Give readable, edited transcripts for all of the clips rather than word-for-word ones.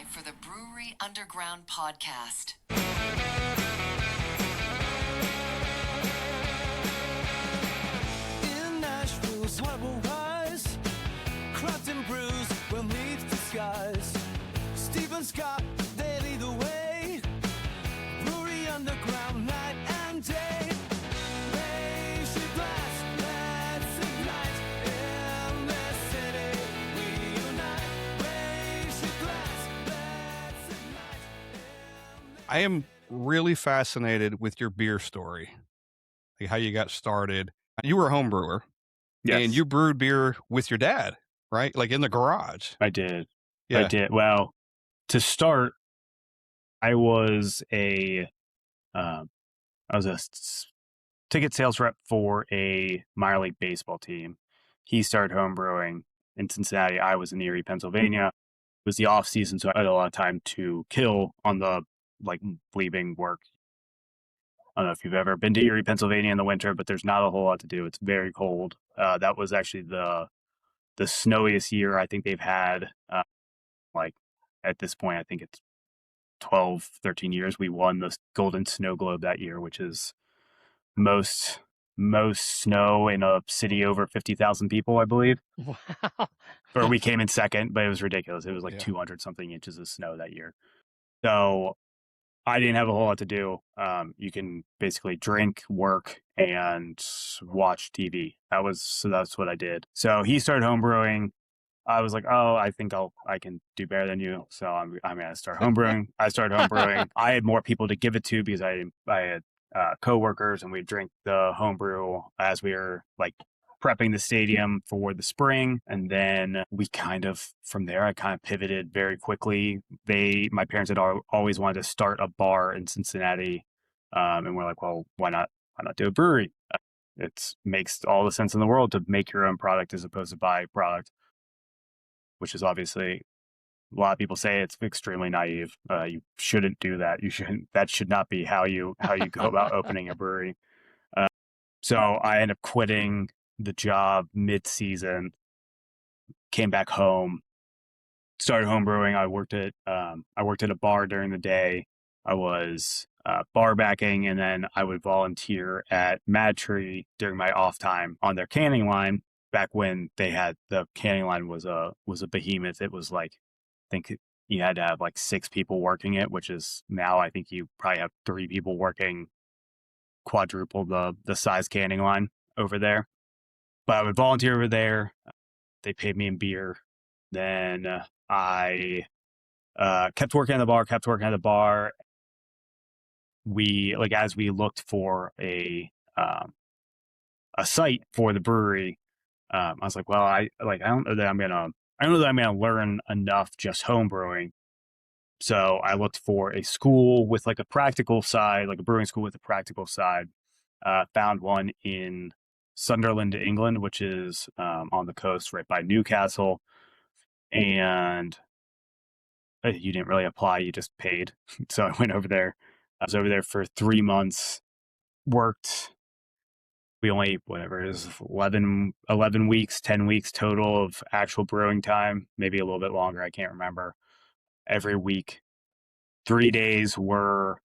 for the Brewery Underground podcast. In Nashville's harbor wise, craft and brews will meet the skies. Stephen Scott, they lead the way. Brewery Underground, night and day. Raise your glass, let's ignite. In this city, we unite. Raise your glass, let's ignite. I am really fascinated with your beer story, like how you got started. You were a home brewer, Yes, and you brewed beer with your dad, right? Like in the garage. I did. Yeah. I did. Well, to start, I was a ticket sales rep for a minor league baseball team. He started home brewing in Cincinnati. I was in Erie, Pennsylvania. It was the off season, so I had a lot of time to kill on the leaving work. I don't know if you've ever been to Erie, Pennsylvania in the winter, but there's not a whole lot to do. It's very cold. That was actually the snowiest year I think they've had. At this point, I think it's 12, 13 years. We won the Golden Snow Globe that year, which is most snow in a city over 50,000 people, I believe. Wow. Or we came in second, but it was ridiculous. It was like Yeah. 200 something inches of snow that year. So I didn't have a whole lot to do. You can basically drink, work, and watch TV. That's what I did. So he started home brewing. I was like, oh, I think I can do better than you. So I'm gonna start home brewing. I started home brewing. I had more people to give it to because I had coworkers, and we'd drink the home brew as we were prepping the stadium for the spring. And then from there, I kind of pivoted very quickly. My parents had always wanted to start a bar in Cincinnati. And we're like, well, why not do a brewery? It makes all the sense in the world to make your own product as opposed to buy product, which is obviously, a lot of people say it's extremely naive. You shouldn't do that. That should not be how you go about opening a brewery. So I ended up quitting the job mid-season, came back home, started home brewing. I worked at a bar during the day. I was bar backing, and then I would volunteer at Mad Tree during my off time on their canning line. Back when they had the canning line was a behemoth. It was I think you had to have 6 people working it, which is now I think you probably have 3 people working quadruple the size canning line over there. But I would volunteer over there. They paid me in beer. Then I kept working at the bar. We as we looked for a site for the brewery. I was like, well, I don't know that I'm gonna learn enough just home brewing. So I looked for a school with a practical side, a brewing school with a practical side. Found one in Sunderland, England, which is on the coast right by Newcastle. And you didn't really apply, you just paid. So I went over there. I was over there for 3 months, worked. We only, 11 weeks, 10 weeks total of actual brewing time, maybe a little bit longer. I can't remember. Every week, 2 days were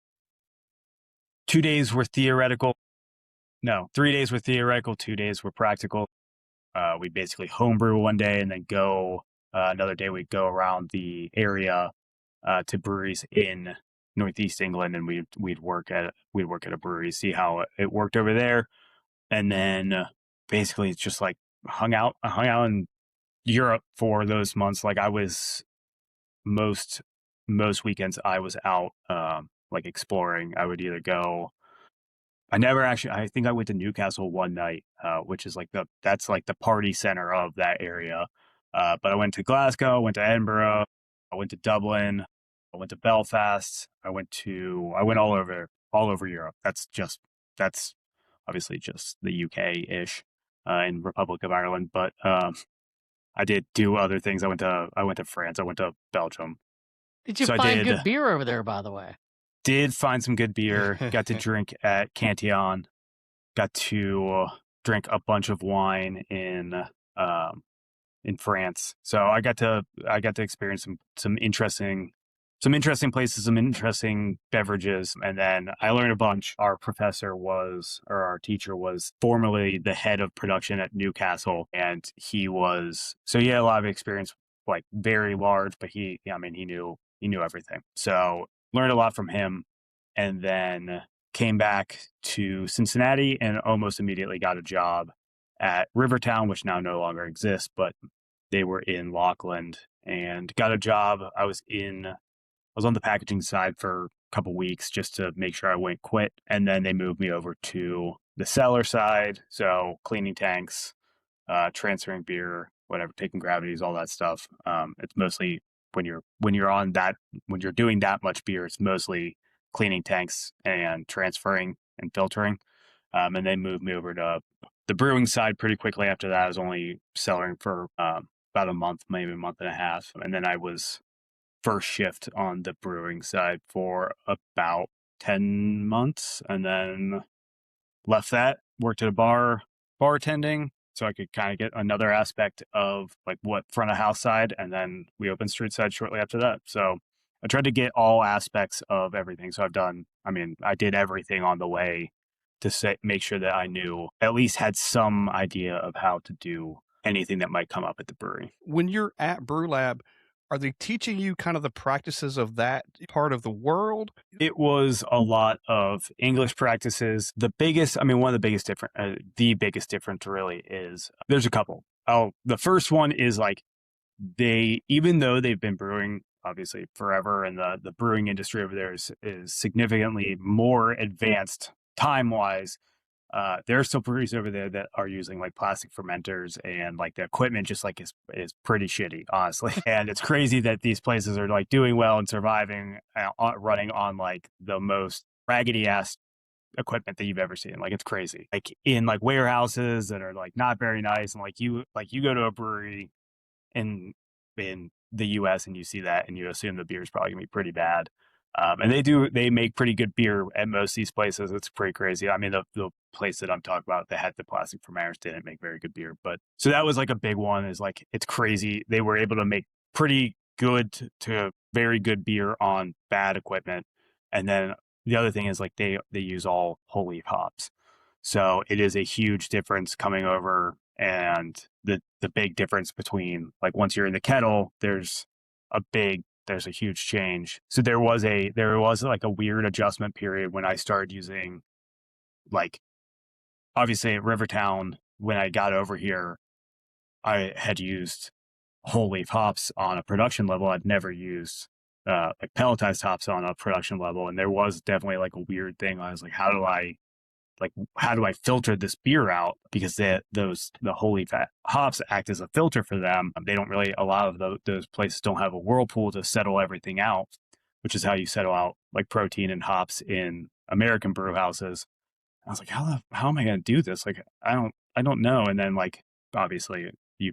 theoretical. No, 3 days were theoretical, 2 days were practical. We basically homebrew one day and then go another day. We'd go around the area to breweries in Northeast England, and we'd work at a brewery, see how it worked over there. And then basically it's just hung out in Europe for those months. I was most weekends I was out exploring. I would either go, I think I went to Newcastle one night, which is that's the party center of that area. But I went to Glasgow, I went to Edinburgh, I went to Dublin, I went to Belfast, I went all over Europe. That's obviously just the UK-ish, in Republic of Ireland. But I did do other things. I went to France, I went to Belgium. Did you find good beer over there, by the way? Did find some good beer. Got to drink at Cantillon. Got to drink a bunch of wine in France. So I got to experience some interesting some interesting places, some interesting beverages. And then I learned a bunch. Our our teacher was formerly the head of production at Newcastle. And he had a lot of experience, like very large, but he knew everything. So learned a lot from him, and then came back to Cincinnati and almost immediately got a job at Rivertown, which now no longer exists, but they were in Lockland, and got a job. I was on the packaging side for a couple weeks just to make sure I wouldn't quit. And then they moved me over to the cellar side. So cleaning tanks, transferring beer, whatever, taking gravities, all that stuff. It's mostly when you're doing that much beer, it's mostly cleaning tanks and transferring and filtering. And they moved me over to the brewing side pretty quickly after that. I was only cellaring for about a month, maybe a month and a half. And then I was first shift on the brewing side for about 10 months, and then left that, worked at a bartending, so I could kind of get another aspect of like what front of house side, and then we opened Streetside shortly after that. So I tried to get all aspects of everything. So I did everything on the way to make sure that I at least had some idea of how to do anything that might come up at the brewery. When you're at Brew Lab, are they teaching you kind of the practices of that part of the world? It was a lot of English practices. One of the biggest difference really is there's a couple. The first one is like even though they've been brewing obviously forever, and the brewing industry over there is significantly more advanced time-wise, there are still breweries over there that are using like plastic fermenters, and like the equipment just like is pretty shitty, honestly. And it's crazy that these places are like doing well and surviving, running on like the most raggedy ass equipment that you've ever seen. Like, it's crazy. Like in like warehouses that are like not very nice, and like you go to a brewery in the US and you see that and you assume the beer is probably gonna be pretty bad. And they make pretty good beer at most of these places. It's pretty crazy. I mean, the place that I'm talking about that had the plastic fermenters didn't make very good beer. But so that was like a big one, is like, it's crazy. They were able to make pretty good to very good beer on bad equipment. And then the other thing is like they use all whole leaf hops. So it is a huge difference coming over, and the big difference between like once you're in the kettle, there's a huge change. So there was like a weird adjustment period when I started using, like, obviously at Rivertown, when I got over here, I had used whole leaf hops on a production level. I'd never used like pelletized hops on a production level. And there was definitely like a weird thing. I was like, how do I filter this beer out? Because the whole leaf hops act as a filter for them. They don't really, a lot of those places don't have a whirlpool to settle everything out, which is how you settle out like protein and hops in American brew houses. I was like, how am I going to do this? Like, I don't know. And then like, obviously you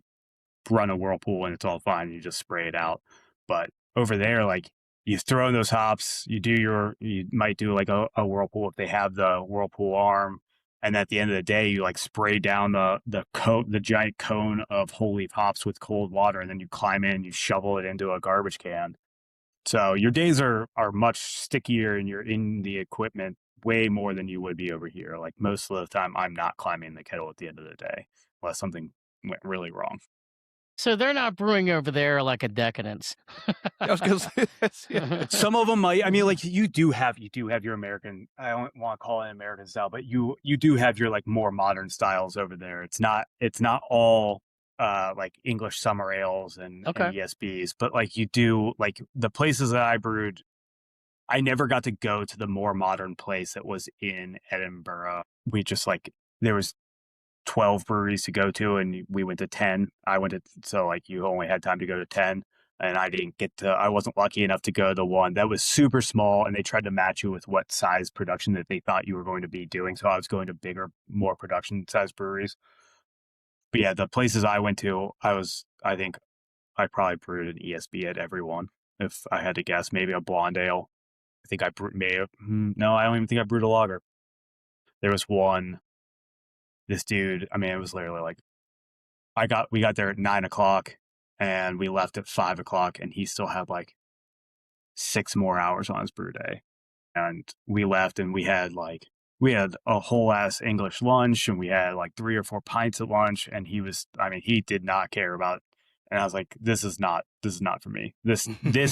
run a whirlpool and it's all fine. You just spray it out. But over there, like, you throw in those hops, you might do like a whirlpool if they have the whirlpool arm. And at the end of the day, you like spray down the giant cone of whole leaf hops with cold water. And then you climb in, you shovel it into a garbage can. So your days are much stickier, and you're in the equipment way more than you would be over here. Like, most of the time I'm not climbing the kettle at the end of the day unless something went really wrong. So they're not brewing over there like a decadence. I was gonna say this, yeah. Some of them might. I mean, like, you do have your American, I don't want to call it American style, but you do have your like more modern styles over there. It's not all like English summer ales and ESBs, but like you do, like the places that I brewed, I never got to go to the more modern place that was in Edinburgh. We just like, there was 12 breweries to go to, and we went to 10. So like you only had time to go to 10, and I wasn't lucky enough to go to the one that was super small, and they tried to match you with what size production that they thought you were going to be doing. So I was going to bigger, more production size breweries. But yeah, the places I went to, I think I probably brewed an ESB at every one. If I had to guess, maybe a blonde ale. I think I no, I don't even think I brewed a lager. There was one, this dude, I mean, it was literally like, we got there at 9:00 and we left at 5:00, and he still had like 6 more hours on his brew day. And we left and we had a whole ass English lunch, and we had like 3 or 4 pints at lunch, and he did not care about, and I was like, this is not for me. This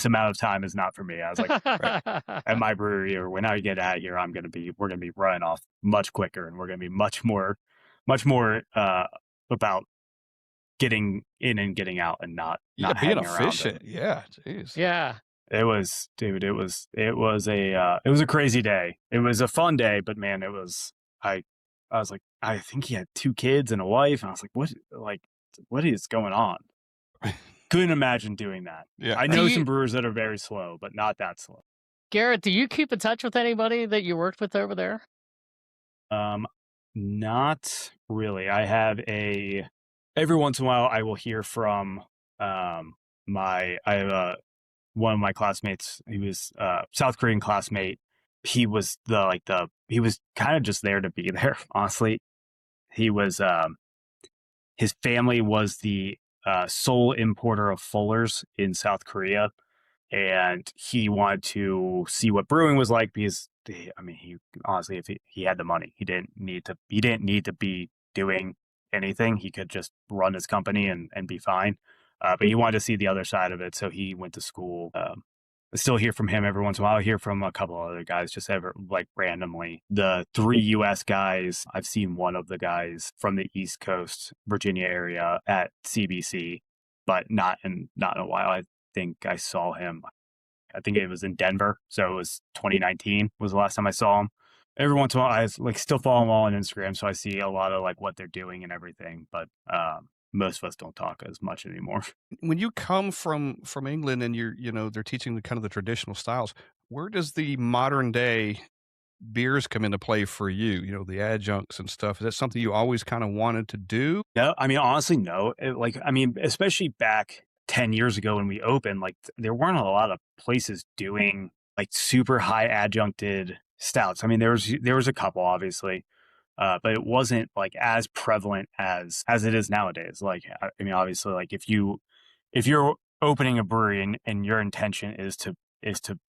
amount of time is not for me. I was like, at my brewery, or when I get out of here, we're going to be running off much quicker, and we're going to be much more about getting in and getting out, and not being hanging efficient. around. Yeah. Jeez. Yeah. It was a crazy day. It was a fun day, but man, I was like, I think he had 2 kids and a wife, and I was like, what is going on? Couldn't imagine doing that. Yeah. I know some brewers that are very slow, but not that slow. Garrett, do you keep in touch with anybody that you worked with over there? Not really. I have every once in a while I will hear from one of my classmates. He was South Korean classmate. He was he was kind of just there to be there, honestly. He was his family was the sole importer of fullers in South Korea, and he wanted to see what brewing was like, because he honestly, if he had the money, he didn't need to be doing anything. He could just run his company and be fine. But he wanted to see the other side of it, so he went to school. I still hear from him every once in a while. I hear from a couple of other guys just randomly. The 3 U.S. guys, I've seen one of the guys from the East Coast, Virginia area at CBC, but not in a while. I think I saw him. I think it was in Denver, so it was 2019 was the last time I saw him. Every once in a while, I still follow them all on Instagram, so I see a lot of what they're doing and everything, but most of us don't talk as much anymore. When you come from England and they're teaching the traditional styles, where does the modern day beers come into play for you? The adjuncts and stuff. Is that something you always kind of wanted to do? No, honestly, no. Especially back 10 years ago when we opened, there weren't a lot of places doing super high adjuncted stouts. There was a couple, obviously. But it wasn't as prevalent as it is nowadays. Obviously, if you're opening a brewery and your intention is to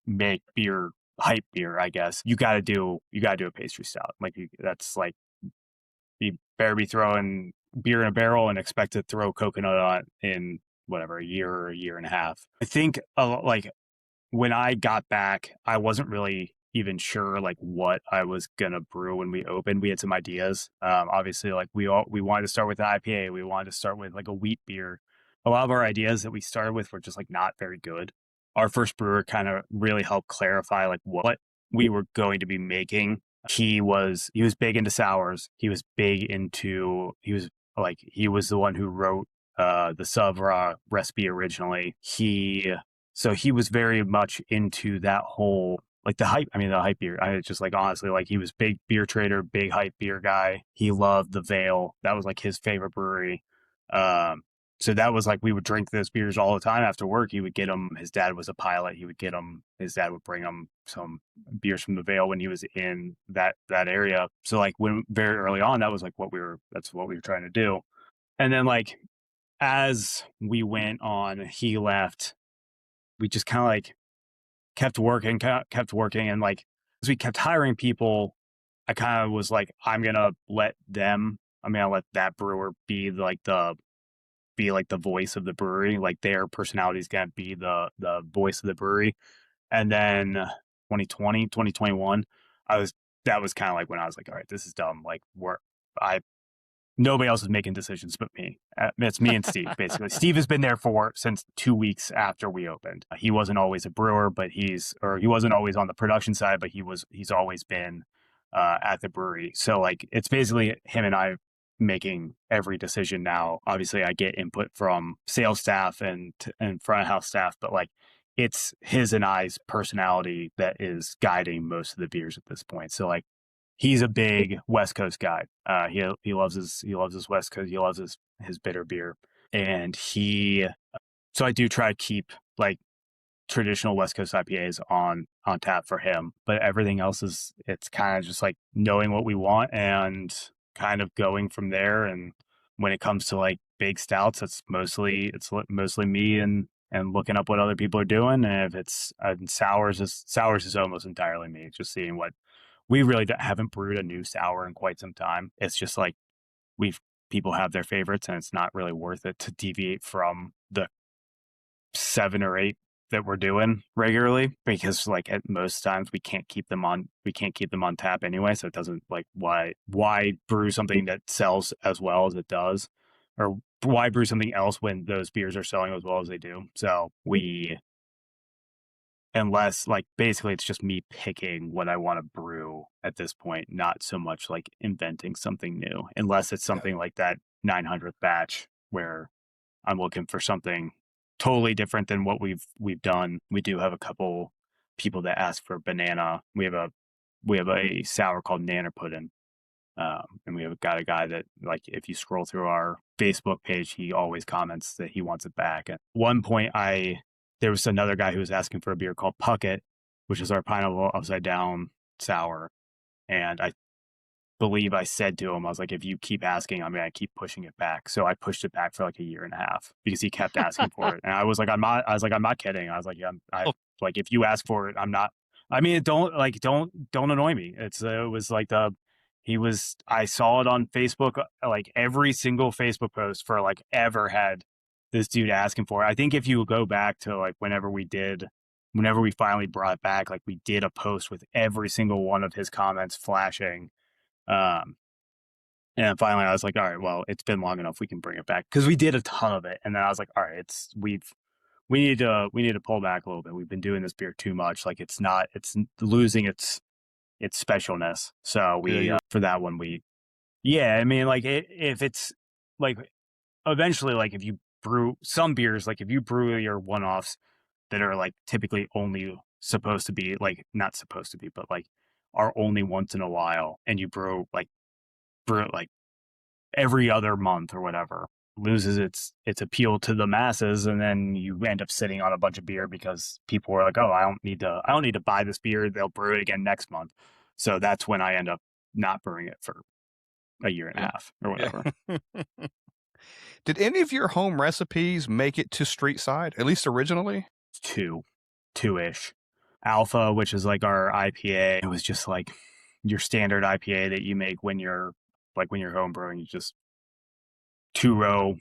make beer, hype beer, I guess you got to do a pastry stout. You better be throwing beer in a barrel and expect to throw coconut on it in whatever, a year or a year and a half. I think when I got back, I wasn't really even sure what I was gonna brew when we opened. We had some ideas. Obviously, we wanted to start with an IPA. We wanted to start with a wheat beer. A lot of our ideas that we started with were just not very good. Our first brewer kind of really helped clarify what we were going to be making. He was big into sours. He was the one who wrote the Savra recipe originally. He was very much into that whole the hype beer. I just honestly, he was big beer trader, big hype beer guy. He loved the Veil. That was his favorite brewery. So that was we would drink those beers all the time after work. He would get them. His dad was a pilot. His dad would bring him some beers from the Veil when he was in that area. So when very early on, that was that's what we were trying to do. And then as we went on, he left. We just kind of kept working, and as we kept hiring people, I kind of was I'm gonna let that brewer be the voice of the brewery. Their personality is gonna be the voice of the brewery. And then 2020, 2021, that was kind of when I was all right, this is dumb. Nobody else is making decisions but me. It's me and Steve, basically. Steve has been there since 2 weeks after we opened. He wasn't always a brewer, but he wasn't always on the production side, but he's always been at the brewery. So it's basically him and I making every decision now. Obviously, I get input from sales staff and front of house staff, but it's his and I's personality that is guiding most of the beers at this point. So he's a big West Coast guy. He loves his West Coast. He loves his bitter beer, and so I do try to keep traditional West Coast IPAs on tap for him. But everything else it's kind of just knowing what we want and kind of going from there. And when it comes to big stouts, it's mostly me and and looking up what other people are doing. And if it's sours is almost entirely me. Just seeing what we really haven't brewed a new sour in quite some time. It's just like people have their favorites, and it's not really worth it to deviate from the 7 or 8 that we're doing regularly, because like at most times we can't keep them on tap anyway. So it doesn't, like, why brew something that sells as well as it does, or why brew something else when those beers are selling as well as they do. So unless, like, basically it's just me picking what I want to brew at this point, not so much like inventing something new, unless it's something like that 900th batch where I'm looking for something totally different than what we've done. We do have a couple people that ask for banana. We have a sour called Nanner Pudding. And we've got a guy that, like, if you scroll through our Facebook page, he always comments that he wants it back. At one point, there was another guy who was asking for a beer called Puckett, which is our pineapple upside down sour. And I believe I said to him, I was like, if you keep asking, I'm going to keep pushing it back. So I pushed it back for like a year and a half because he kept asking for it. And I was like, I'm not kidding. I was like, yeah, like, if you ask for it, I'm not, I mean, don't annoy me. It was like I saw it on Facebook, like every single Facebook post for like ever had this dude asking for it. I think if you go back to like whenever we finally brought it back, like we did a post with every single one of his comments flashing. And finally I was like, all right, well, it's been long enough. We can bring it back, because we did a ton of it. And then I was like, all right, we need to pull back a little bit. We've been doing this beer too much. Like it's losing its specialness. So for that one, I mean, like if it's like eventually, like if you brew some beers, like if you brew your one-offs that are like typically only supposed to be, like, not supposed to be, but like are only once in a while, and you brew it like every other month or whatever, loses its appeal to the masses, and then you end up sitting on a bunch of beer because people are like, oh, I don't need to buy this beer. They'll brew it again next month. So that's when I end up not brewing it for a year and a half or whatever. Did any of your home recipes make it to Streetside, at least originally? Two-ish. Alpha, which is like our IPA, it was just like your standard IPA that you make when you're home brewing. You just 2-row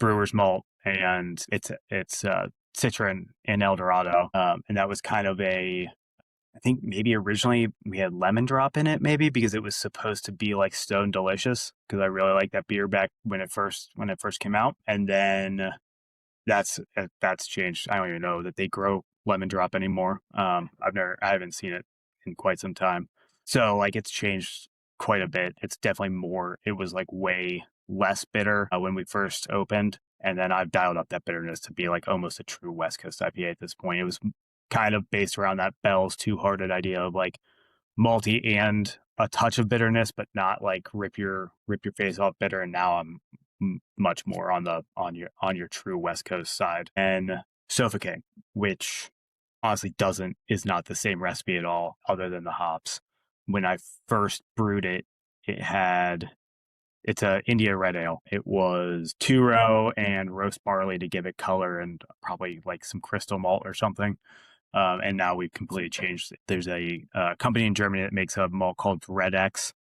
brewer's malt, and it's Citron and El Dorado. And that was kind of I think maybe originally we had lemon drop in it, maybe because it was supposed to be like Stone Delicious, because I really liked that beer back when it first came out. And then that's changed. I don't even know that they grow lemon drop anymore. I haven't seen it in quite some time. So like it's changed quite a bit. It's definitely it was like way less bitter when we first opened. And then I've dialed up that bitterness to be like almost a true West Coast IPA at this point. It was kind of based around that Bell's Two-Hearted idea of like malty and a touch of bitterness, but not like rip your face off bitter. And now I'm much more on your true West Coast side. And Sofa King, which honestly is not the same recipe at all, other than the hops. When I first brewed it, it's a India Red Ale. It was 2-row and roast barley to give it color, and probably like some crystal malt or something. And now we've completely changed it. There's a company in Germany that makes a malt called Red X,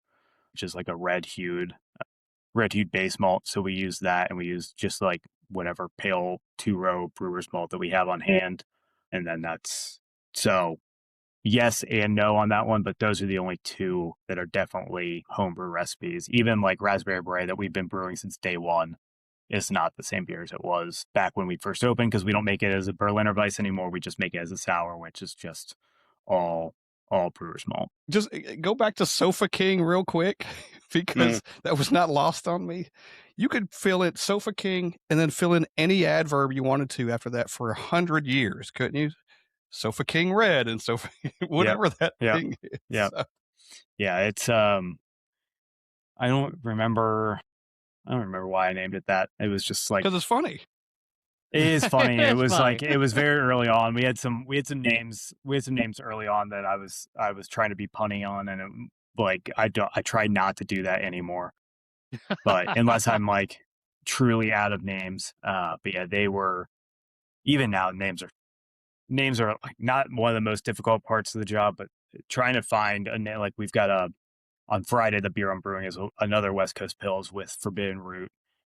which is like a red hued base malt. So we use that, and we use just like whatever pale 2-row brewer's malt that we have on hand. And then so yes and no on that one, but those are the only two that are definitely homebrew recipes. Even like Raspberry Beret that we've been brewing since day one is not the same beer as it was back when we first opened, because we don't make it as a Berliner Weiss anymore. We just make it as a sour, which is just all brewer's malt. Just go back to Sofa King real quick, because that was not lost on me. You could fill in Sofa King and then fill in any adverb you wanted to after that for 100 years, couldn't you? Sofa King Red and Sofa whatever that thing is. Yeah. Yeah, it's I don't remember why I named it that. It was just like, because it's funny. It is funny. It was funny. like, it was very early on. We had some names early on that I was trying to be punny on, and I try not to do that anymore. But unless I'm like truly out of names. But yeah, they were even now names are like not one of the most difficult parts of the job, but trying to find a name. Like we've got on Friday, the beer I'm brewing is another West Coast Pils with Forbidden Root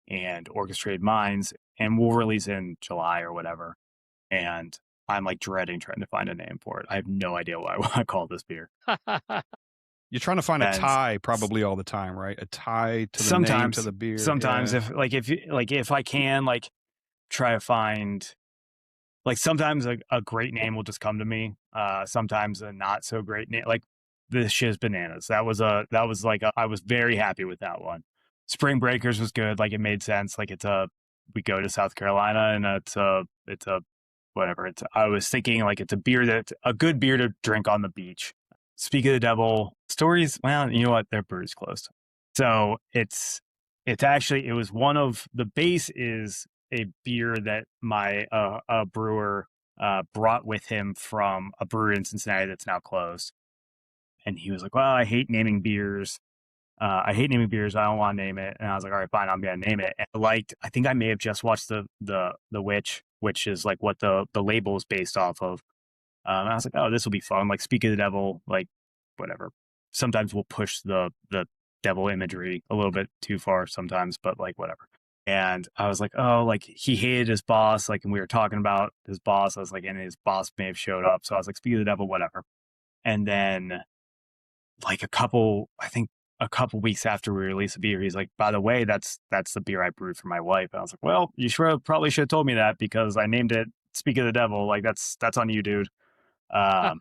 and Orchestrated Minds, and we'll release in July or whatever. And I'm like dreading trying to find a name for it. I have no idea what I want to call this beer. You're trying to find a And tie probably all the time, right? A tie to the name sometimes to the beer. sometimes Yeah. if I can like try to find like sometimes a great name will just come to me. Sometimes a not so great name, like the Shiz Bananas. That was I was very happy with that one. Spring Breakers was good. Like it made sense. Like we go to South Carolina and it's a whatever. I was thinking like it's a good beer to drink on the beach. Speak of the Devil Stories. Well, you know what? Their brewery's closed. So it was one of the base is a beer that my a brewer brought with him from a brewery in Cincinnati that's now closed. And he was like, well, I hate naming beers. I don't want to name it. And I was like, all right, fine, I'm going to name it. And I think I may have just watched the Witch, which is like what the label is based off of. And I was like, oh, this will be fun. Like Speak of the Devil, like whatever. Sometimes we'll push the devil imagery a little bit too far sometimes, but like whatever. And I was like, oh, like he hated his boss. Like, and we were talking about his boss. I was like, and his boss may have showed up. So I was like, Speak of the Devil, whatever. And then like a couple weeks after we released the beer, he's like, by the way, that's the beer I brewed for my wife. And I was like, well, you probably should have told me that because I named it Speak of the Devil. Like that's on you, dude. Yeah,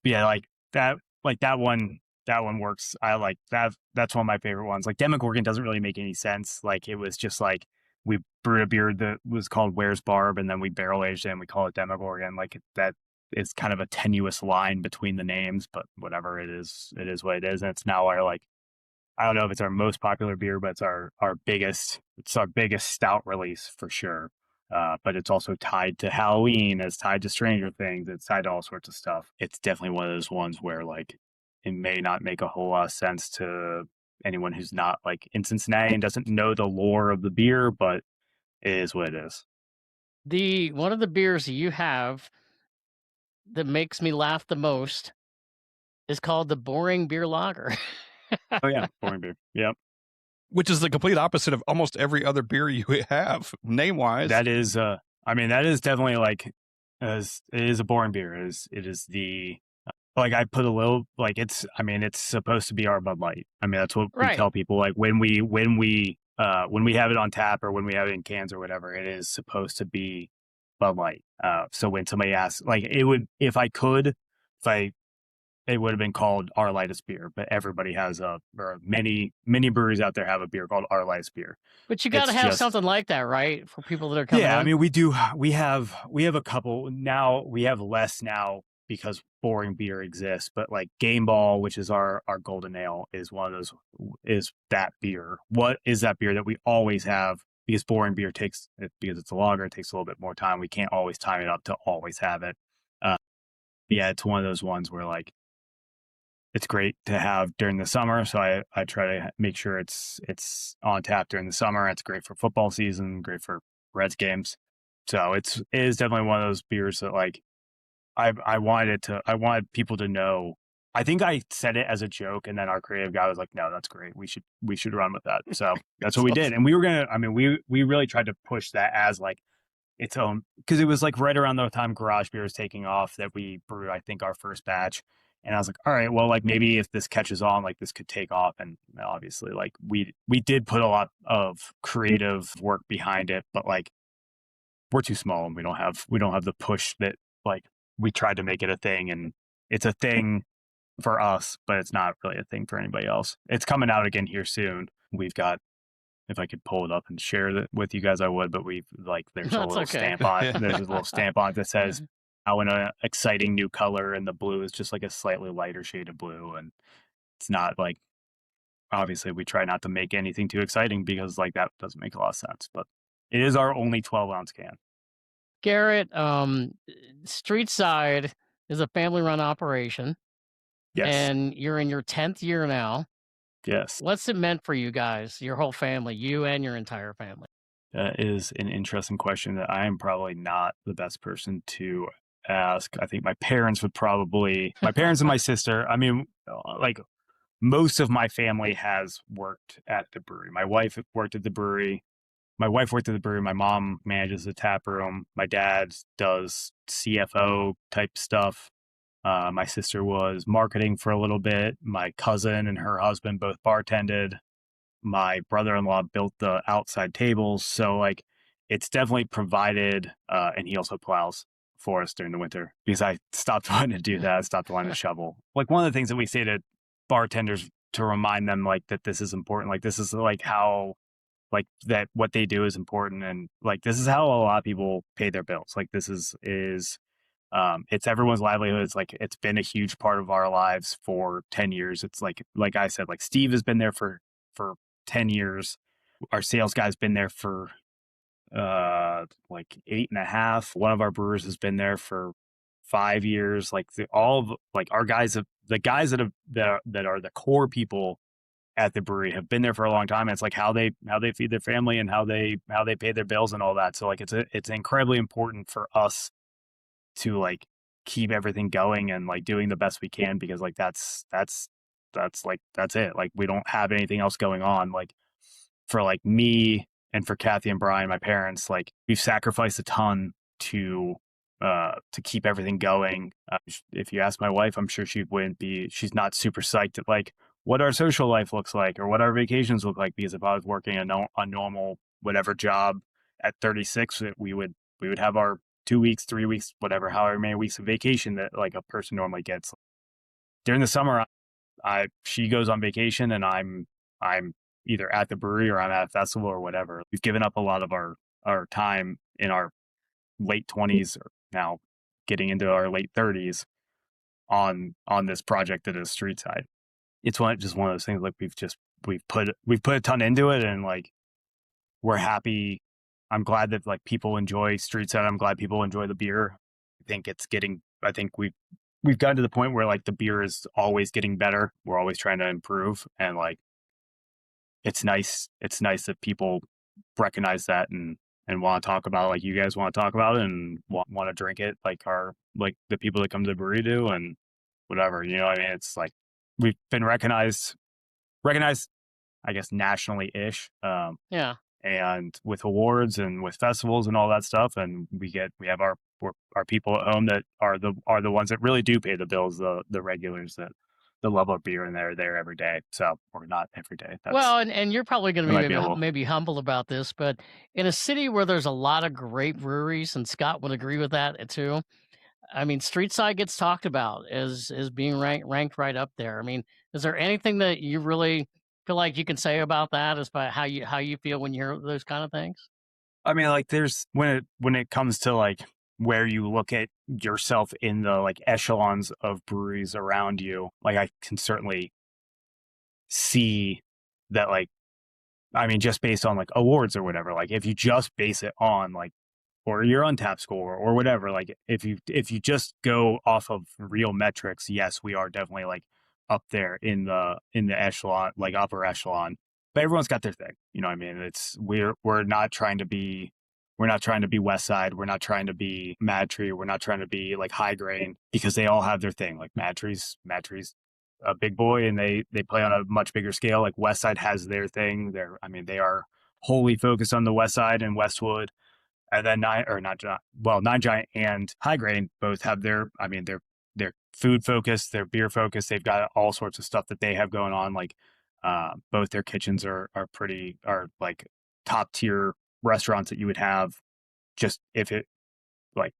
like that one works. I like that. That's one of my favorite ones. Like Demogorgon doesn't really make any sense. Like it was just like we brewed a beer that was called Where's Barb, and then we barrel aged it and we call it Demogorgon. Like that is kind of a tenuous line between the names, but whatever, it is what it is. And it's now our I don't know if it's our most popular beer, but it's our biggest stout release for sure. But it's also tied to Halloween, it's tied to Stranger Things, it's tied to all sorts of stuff. It's definitely one of those ones where like it may not make a whole lot of sense to anyone who's not like in Cincinnati and doesn't know the lore of the beer, but it is what it is. One of the beers you have that makes me laugh the most is called the Boring Beer Lager. Oh yeah, boring beer. Yep. Which is the complete opposite of almost every other beer you have, name wise. That is, that is definitely like, it is a boring beer. It is the, like I put a little, like it's supposed to be our Bud Light. I mean, that's what we tell people. Like when we have it on tap or when we have it in cans or whatever, it is supposed to be Bud Light. So when somebody asks, like it would, it would have been called Our Lightest Beer, but everybody has or many breweries out there have a beer called Our Lightest Beer. But you got to have something like that, right? For people that are coming in. I mean, we do. We have a couple now. We have less now because boring beer exists, but like Game Ball, which is our golden ale, is one of those, is that beer. What is that beer that we always have? Because boring beer because it's a lager, it takes a little bit more time. We can't always time it up to always have it. Yeah, it's one of those ones where like, it's great to have during the summer. So I try to make sure it's on tap during the summer. It's great for football season, great for Reds games. So it is definitely one of those beers that like, I wanted people to know. I think I said it as a joke, and then our creative guy was like, no, that's great. We should run with that. So that's what we did. And we were we really tried to push that as like its own, because it was like right around the time garage beer was taking off that we brewed, I think, our first batch. And I was like, all right, well, like maybe if this catches on, like this could take off. And obviously like we did put a lot of creative work behind it, but like we're too small and we don't have the push that like we tried to make it a thing, and it's a thing for us, but it's not really a thing for anybody else. It's coming out again here soon. We've got, if I could pull it up and share it with you guys, I would, but we've like, there's a little stamp on it. There's a little stamp on it that says now in an exciting new color, and the blue is just like a slightly lighter shade of blue. And it's not like, obviously we try not to make anything too exciting because like that doesn't make a lot of sense, but it is our only 12-ounce can. Garrett, Streetside is a family-run operation. Yes. And you're in your 10th year now. Yes. What's it meant for you guys, your whole family, you and your entire family? That is an interesting question that I am probably not the best person to ask. I think my parents and my sister. I mean, like most of my family has worked at the brewery. My wife worked at the brewery. My wife worked at the brewery. My mom manages the tap room. My dad does CFO type stuff. My sister was marketing for a little bit. My cousin and her husband both bartended. My brother-in-law built the outside tables. So like it's definitely provided, and he also plows for us during the winter because I stopped wanting to do that. I stopped wanting to shovel. Like one of the things that we say to bartenders to remind them like that this is important. Like this is like how like that what they do is important. And like this is how a lot of people pay their bills. Like this is it's everyone's livelihood. It's like it's been a huge part of our lives for 10 years. It's like I said, like Steve has been there for 10 years. Our sales guy's been there for like 8.5. One of our brewers has been there for 5 years. Like like our guys have the guys that are the core people at the brewery have been there for a long time. And it's like how they feed their family and how they pay their bills and all that. So like it's incredibly important for us to like keep everything going and like doing the best we can, because like that's it. Like we don't have anything else going on. Like for like me and for Kathy and Brian, my parents, like we've sacrificed a ton to keep everything going. If you ask my wife, I'm sure she's not super psyched at like what our social life looks like or what our vacations look like, because if I was working a normal whatever job at 36, we would have our 2 weeks, 3 weeks, whatever, however many weeks of vacation that like a person normally gets. During the summer, she goes on vacation and I'm either at the brewery or I'm at a festival or whatever. We've given up a lot of our time in our late 20s, or now getting into our late 30s on this project that is Streetside. It's just one of those things. Like we've put a ton into it, and like we're happy. I'm glad that like people enjoy Streetside. I'm glad people enjoy the beer. I think we've gotten to the point where like the beer is always getting better. We're always trying to improve, and like it's nice that people recognize that and want to talk about, like you guys want to talk about it and want to drink it, like the people that come to the brewery do, and whatever, you know what I mean? It's like we've been recognized, I guess nationally-ish. Yeah. And with awards and with festivals and all that stuff, and we have our people at home that are the ones that really do pay the bills, the regulars that love our beer and they're there every day. So, or not every day. Well, and you're probably going might to be a be little- maybe humble about this, but in a city where there's a lot of great breweries, and Scott would agree with that too. I mean, Streetside gets talked about as being ranked right up there. I mean, is there anything that you really feel like you can say about that, as by how you feel when you hear those kind of things? I mean, like there's when it comes to like where you look at yourself in the like echelons of breweries around you, like I can certainly see that, like, I mean, just based on like awards or whatever, like if you just base it on like, or your Untappd score or whatever, like if you just go off of real metrics, yes, we are definitely like up there in the echelon, like upper echelon. But everyone's got their thing, you know what I mean? It's we're not trying to be West Side, we're not trying to be Mad Tree, we're not trying to be like High Grain, because they all have their thing. Like Mad Tree's a big boy and they play on a much bigger scale. Like West Side has their thing. They are wholly focused on the West Side and Westwood. And then Nine Giant and High Grain both have their food focused, their beer focused. They've got all sorts of stuff that they have going on. Like both their kitchens are like top tier restaurants that you would have, just if it, like,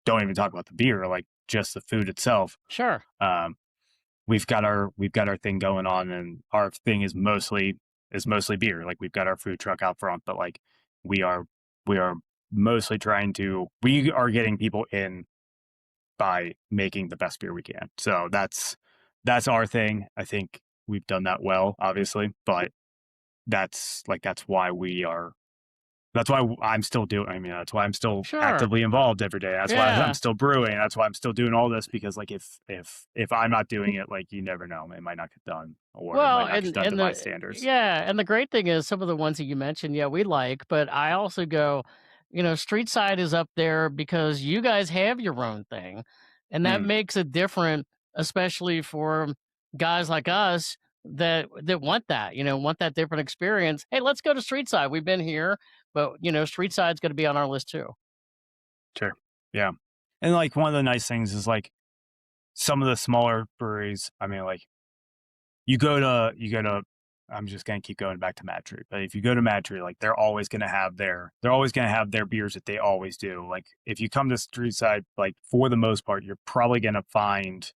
don't even talk about the beer, like just the food itself. Sure. We've got our thing going on, and our thing is mostly beer. Like we've got our food truck out front, but like we are mostly we are getting people in by making the best beer we can. So that's our thing. I think we've done that well, obviously, but that's why we are That's why I'm still doing. I mean, that's why I'm still Sure. actively involved every day. That's why Yeah. I'm still brewing. That's why I'm still doing all this, because like if I'm not doing it, like you never know, it might not get done, or it Well, might not get done to my standards. and the great thing is some of the ones that you mentioned, yeah, we like, but I also go, Streetside is up there because you guys have your own thing, and that Mm. makes it different, especially for guys like us that want that, want that different experience. Hey, let's go to Streetside. We've been here, but Streetside's going to be on our list too. Sure. Yeah. And like one of the nice things is like some of the smaller breweries. I mean, like you go to. I'm just gonna keep going back to Mad Tree, but if you go to Mad Tree, like they're always gonna have their beers that they always do. Like if you come to Streetside, like for the most part, you're probably gonna find.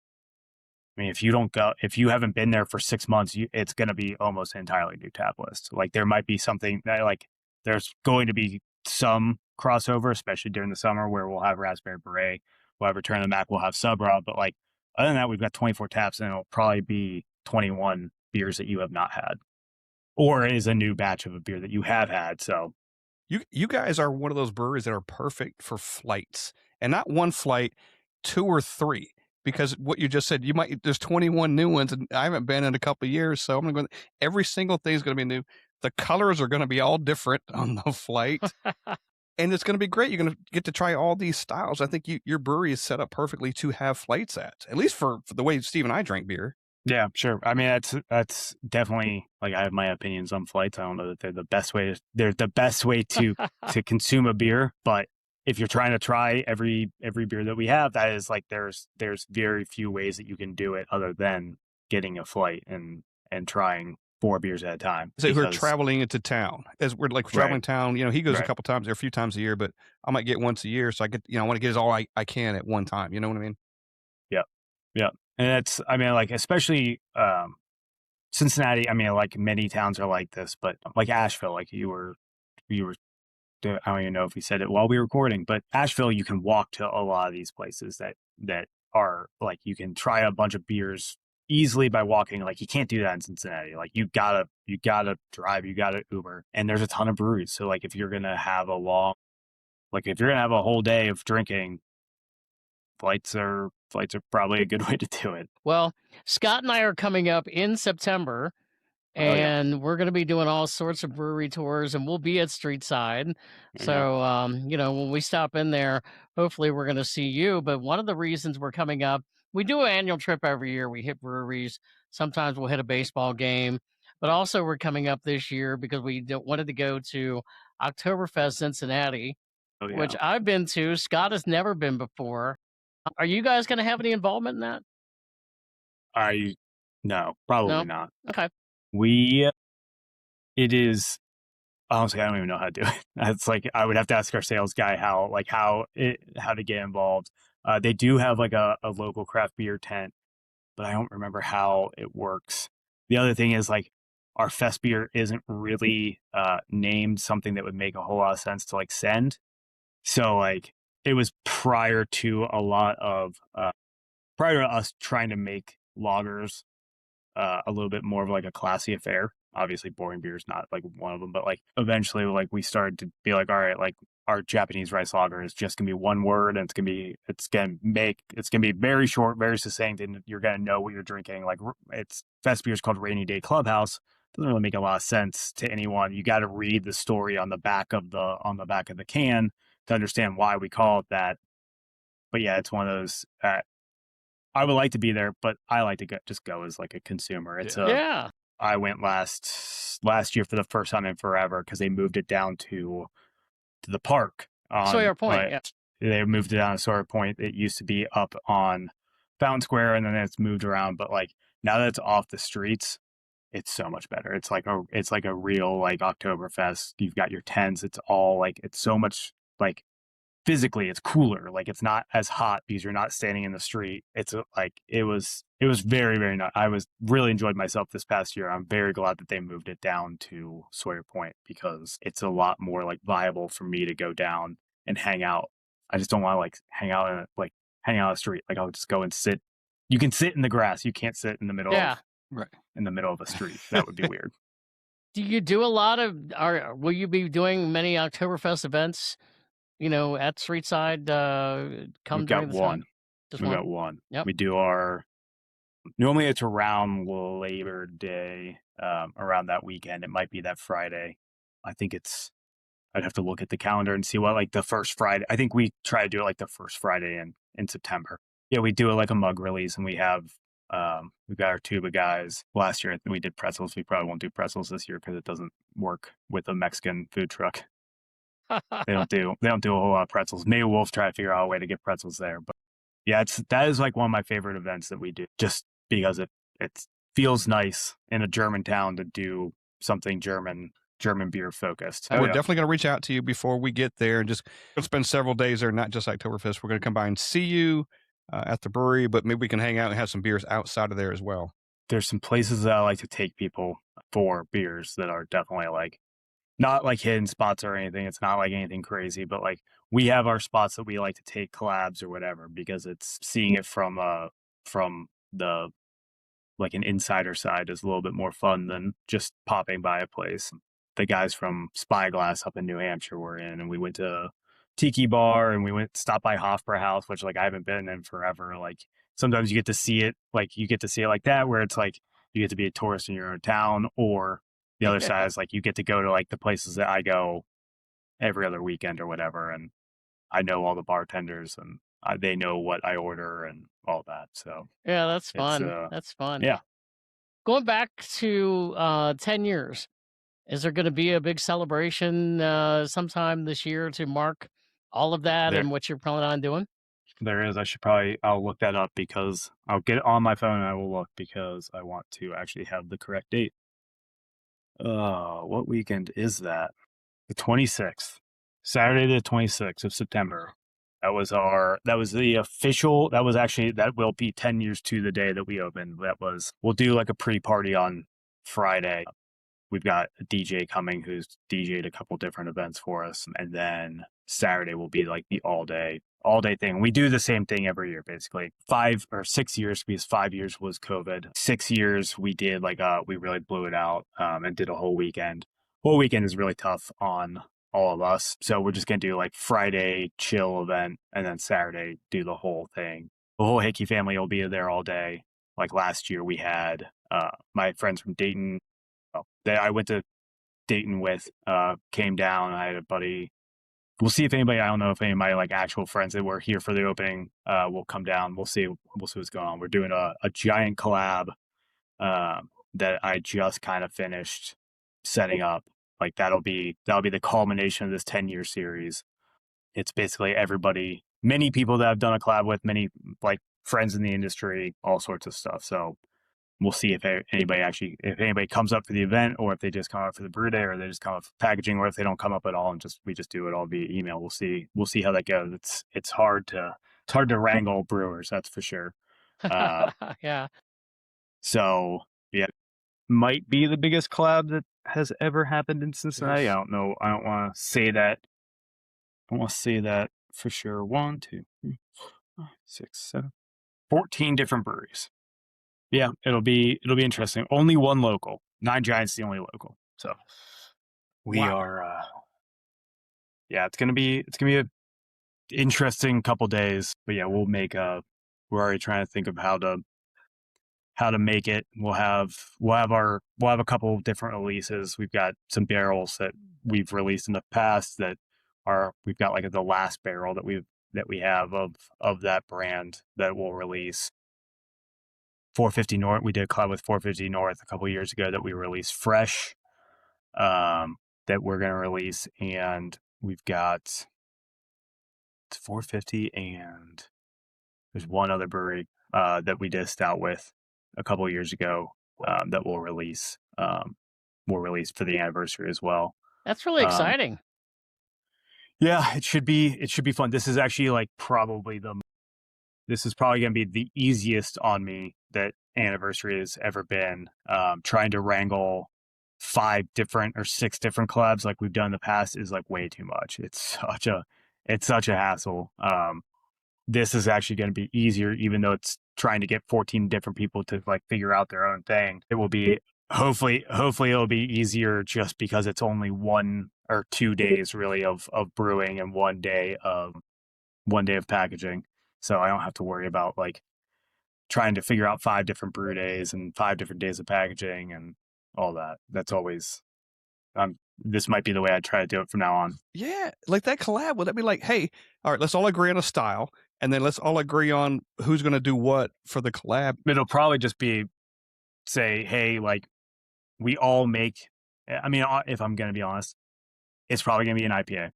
I mean, if you haven't been there for 6 months, it's going to be almost an entirely new tap list. Like there might be something that like there's going to be some crossover, especially during the summer where we'll have Raspberry Beret, we'll have Return of the Mac, we'll have Sub Rob. But like other than that, we've got 24 taps, and it'll probably be 21 beers that you have not had, or is a new batch of a beer that you have had. So You guys are one of those breweries that are perfect for flights, and not one flight, 2 or 3. Because what you just said, there's 21 new ones, and I haven't been in a couple of years, so I'm going to go. Every single thing is going to be new. The colors are going to be all different on the flight, and it's going to be great. You're going to get to try all these styles. I think your brewery is set up perfectly to have flights at least for the way Steve and I drink beer. yeah, sure. I mean, that's definitely like I have my opinions on flights. I don't know that they're the best way to to consume a beer, but if you're trying to try every beer that we have, that is like there's very few ways that you can do it other than getting a flight and trying 4 beers at a time. So we're traveling into town, as we're like traveling town. He goes a couple times or a few times a year, but I might get once a year. So I get, I want to get as all I can at one time. You know what I mean? Yeah. Yeah. And I mean, like, especially Cincinnati, I mean, like many towns are like this, but like Asheville, like you were, I don't even know if we said it while we were recording, but Asheville, you can walk to a lot of these places that are like, you can try a bunch of beers easily by walking. Like you can't do that in Cincinnati. Like you gotta drive, you gotta Uber, and there's a ton of breweries. So like if you're going to have a whole day of drinking, flights are probably a good way to do it. Well, Scott and I are coming up in September, and we're going to be doing all sorts of brewery tours, and we'll be at Streetside. So, when we stop in there, hopefully we're going to see you. But one of the reasons we're coming up, we do an annual trip every year. We hit breweries. Sometimes we'll hit a baseball game, but also we're coming up this year because we wanted to go to Oktoberfest Cincinnati, which I've been to. Scott has never been before. Are you guys going to have any involvement in that? No, probably No? not. Okay. It is, honestly, I don't even know how to do it. It's like, I would have to ask our sales guy how to get involved. They do have like a local craft beer tent, but I don't remember how it works. The other thing is like our fest beer isn't really named something that would make a whole lot of sense to like send. So like it was prior to us trying to make lagers a little bit more of like a classy affair. Obviously boring beer is not like one of them, but like eventually like we started to be like, all right, like our Japanese rice lager is just gonna be one word, and it's gonna be very short, very succinct, and you're gonna know what you're drinking. Like it's fest beer is called Rainy Day Clubhouse. Doesn't really make a lot of sense to anyone. You got to read the story on the back of the can to understand why we call it that. But yeah, it's one of those I would like to be there, but I like to just go as like a consumer. I went last year for the first time in forever because they moved it down to the park on Sawyer Point. Yeah. They moved it down to Sawyer Point. It used to be up on Fountain Square, and then it's moved around. But like now that it's off the streets, it's so much better. It's like a real like Oktoberfest. You've got your tents. It's all like, it's so much like physically it's cooler. Like it's not as hot because you're not standing in the street. It's like it was very, very nice. I was really enjoyed myself this past year. I'm very glad that they moved it down to Sawyer Point because it's a lot more like viable for me to go down and hang out. I just don't want to like hang out on the street. Like I'll just go and sit. You can sit in the grass. You can't sit in the middle. Yeah. Right. In the middle of a street. That would be weird. Do you do a lot of, or will you be doing many Oktoberfest events, at Streetside, come We've during got the time? one. Just We've one? got one. Yep. We do our normally it's around Labor Day, around that weekend. It might be that Friday. I think I'd have to look at the calendar and see what like the first Friday. I think we try to do it like the first Friday in September. Yeah, we do it like a mug release, and we've got our tuba guys. Last year we did pretzels. We probably won't do pretzels this year because it doesn't work with a Mexican food truck. They don't do a whole lot of pretzels. Maybe we'll try to figure out a way to get pretzels there. But yeah, that is like one of my favorite events that we do, just because it feels nice in a German town to do something German beer focused. We're definitely going to reach out to you before we get there and just spend several days there, not just Oktoberfest. We're going to come by and see you at the brewery, but maybe we can hang out and have some beers outside of there as well. There's some places that I like to take people for beers that are definitely like not like hidden spots or anything. It's not like anything crazy, but like we have our spots that we like to take collabs or whatever, because it's seeing it from the like an insider side is a little bit more fun than just popping by a place. The guys from Spyglass up in New Hampshire were in, and we went to Tiki Bar, and we stopped by Hofbrauhaus, which like I haven't been in forever. Like sometimes you get to see it like that, where it's like you get to be a tourist in your own town, or the other side is like you get to go to like the places that I go every other weekend or whatever, and I know all the bartenders, and they know what I order and all that. So Yeah, that's fun. That's fun. yeah. Going back to 10 years, is there going to be a big celebration sometime this year to mark all of that There, and what you're planning on doing? there is. I'll look that up, because I'll get it on my phone and I will look, because I want to actually have the correct date. What weekend is that? The 26th. Saturday the 26th of September. That was the official, that will be 10 years to the day that we opened. We'll do like a pre-party on Friday. We've got a DJ coming who's DJ'd a couple different events for us. And then Saturday will be like the all day thing. We do the same thing every year, basically. 5 or 6 years, because 5 years was COVID. 6 years we did we really blew it out, and did a whole weekend. Whole weekend is really tough on all of us. So we're just going to do like Friday chill event, and then Saturday do the whole thing. The whole Hickey family will be there all day. Like last year we had my friends from Dayton, that I went to Dayton with, came down. I had a buddy. We'll see if anybody, I don't know if any of my like actual friends that were here for the opening will come down. We'll see what's going on. We're doing a giant collab that I just kind of finished setting up. Like that'll be the culmination of this 10-year series. It's basically everybody, many people that I've done a collab with, many like friends in the industry, all sorts of stuff. So we'll see if anybody comes up for the event, or if they just come up for the brew day, or they just come up for packaging, or if they don't come up at all and we just do it all via email. We'll see how that goes. It's hard to wrangle brewers, that's for sure. Yeah. So yeah, might be the biggest collab that has ever happened in Cincinnati. I don't know. I don't want to say that. I want to say that for sure. 1, 2, 3, 4, 5, 6, 7, 14 different breweries. Yeah, it'll be interesting. Only one local. 9 Giants, the only local. So we are. Yeah, it's gonna be a interesting couple days. But yeah, we're already trying to think of how to make it. We'll have a couple of different releases. We've got some barrels that we've released in the past we've got like the last barrel that we have of that brand that we'll release. 450 North, we did a collab with 450 North a couple years ago that we released fresh, that we're going to release. And we've got 450, and there's one other brewery that we did a stout with a couple years ago that we'll release for the anniversary as well. That's really exciting. Yeah, it should be fun. This is actually like this is probably going to be the easiest on me that anniversary has ever been. Trying to wrangle 5 different or 6 different collabs like we've done in the past is like way too much. It's such a hassle. This is actually going to be easier, even though it's trying to get 14 different people to like figure out their own thing. It will be hopefully it'll be easier just because it's only 1 or 2 days really of brewing and 1 day of packaging. So I don't have to worry about like trying to figure out 5 different brew days and 5 different days of packaging and all that. That's always, this might be the way I try to do it from now on. Yeah, like that collab, would that be like, hey, all right, let's all agree on a style, and then let's all agree on who's going to do what for the collab? It'll probably just be say, hey, like we all make, I mean, if I'm going to be honest, it's probably going to be an IPA.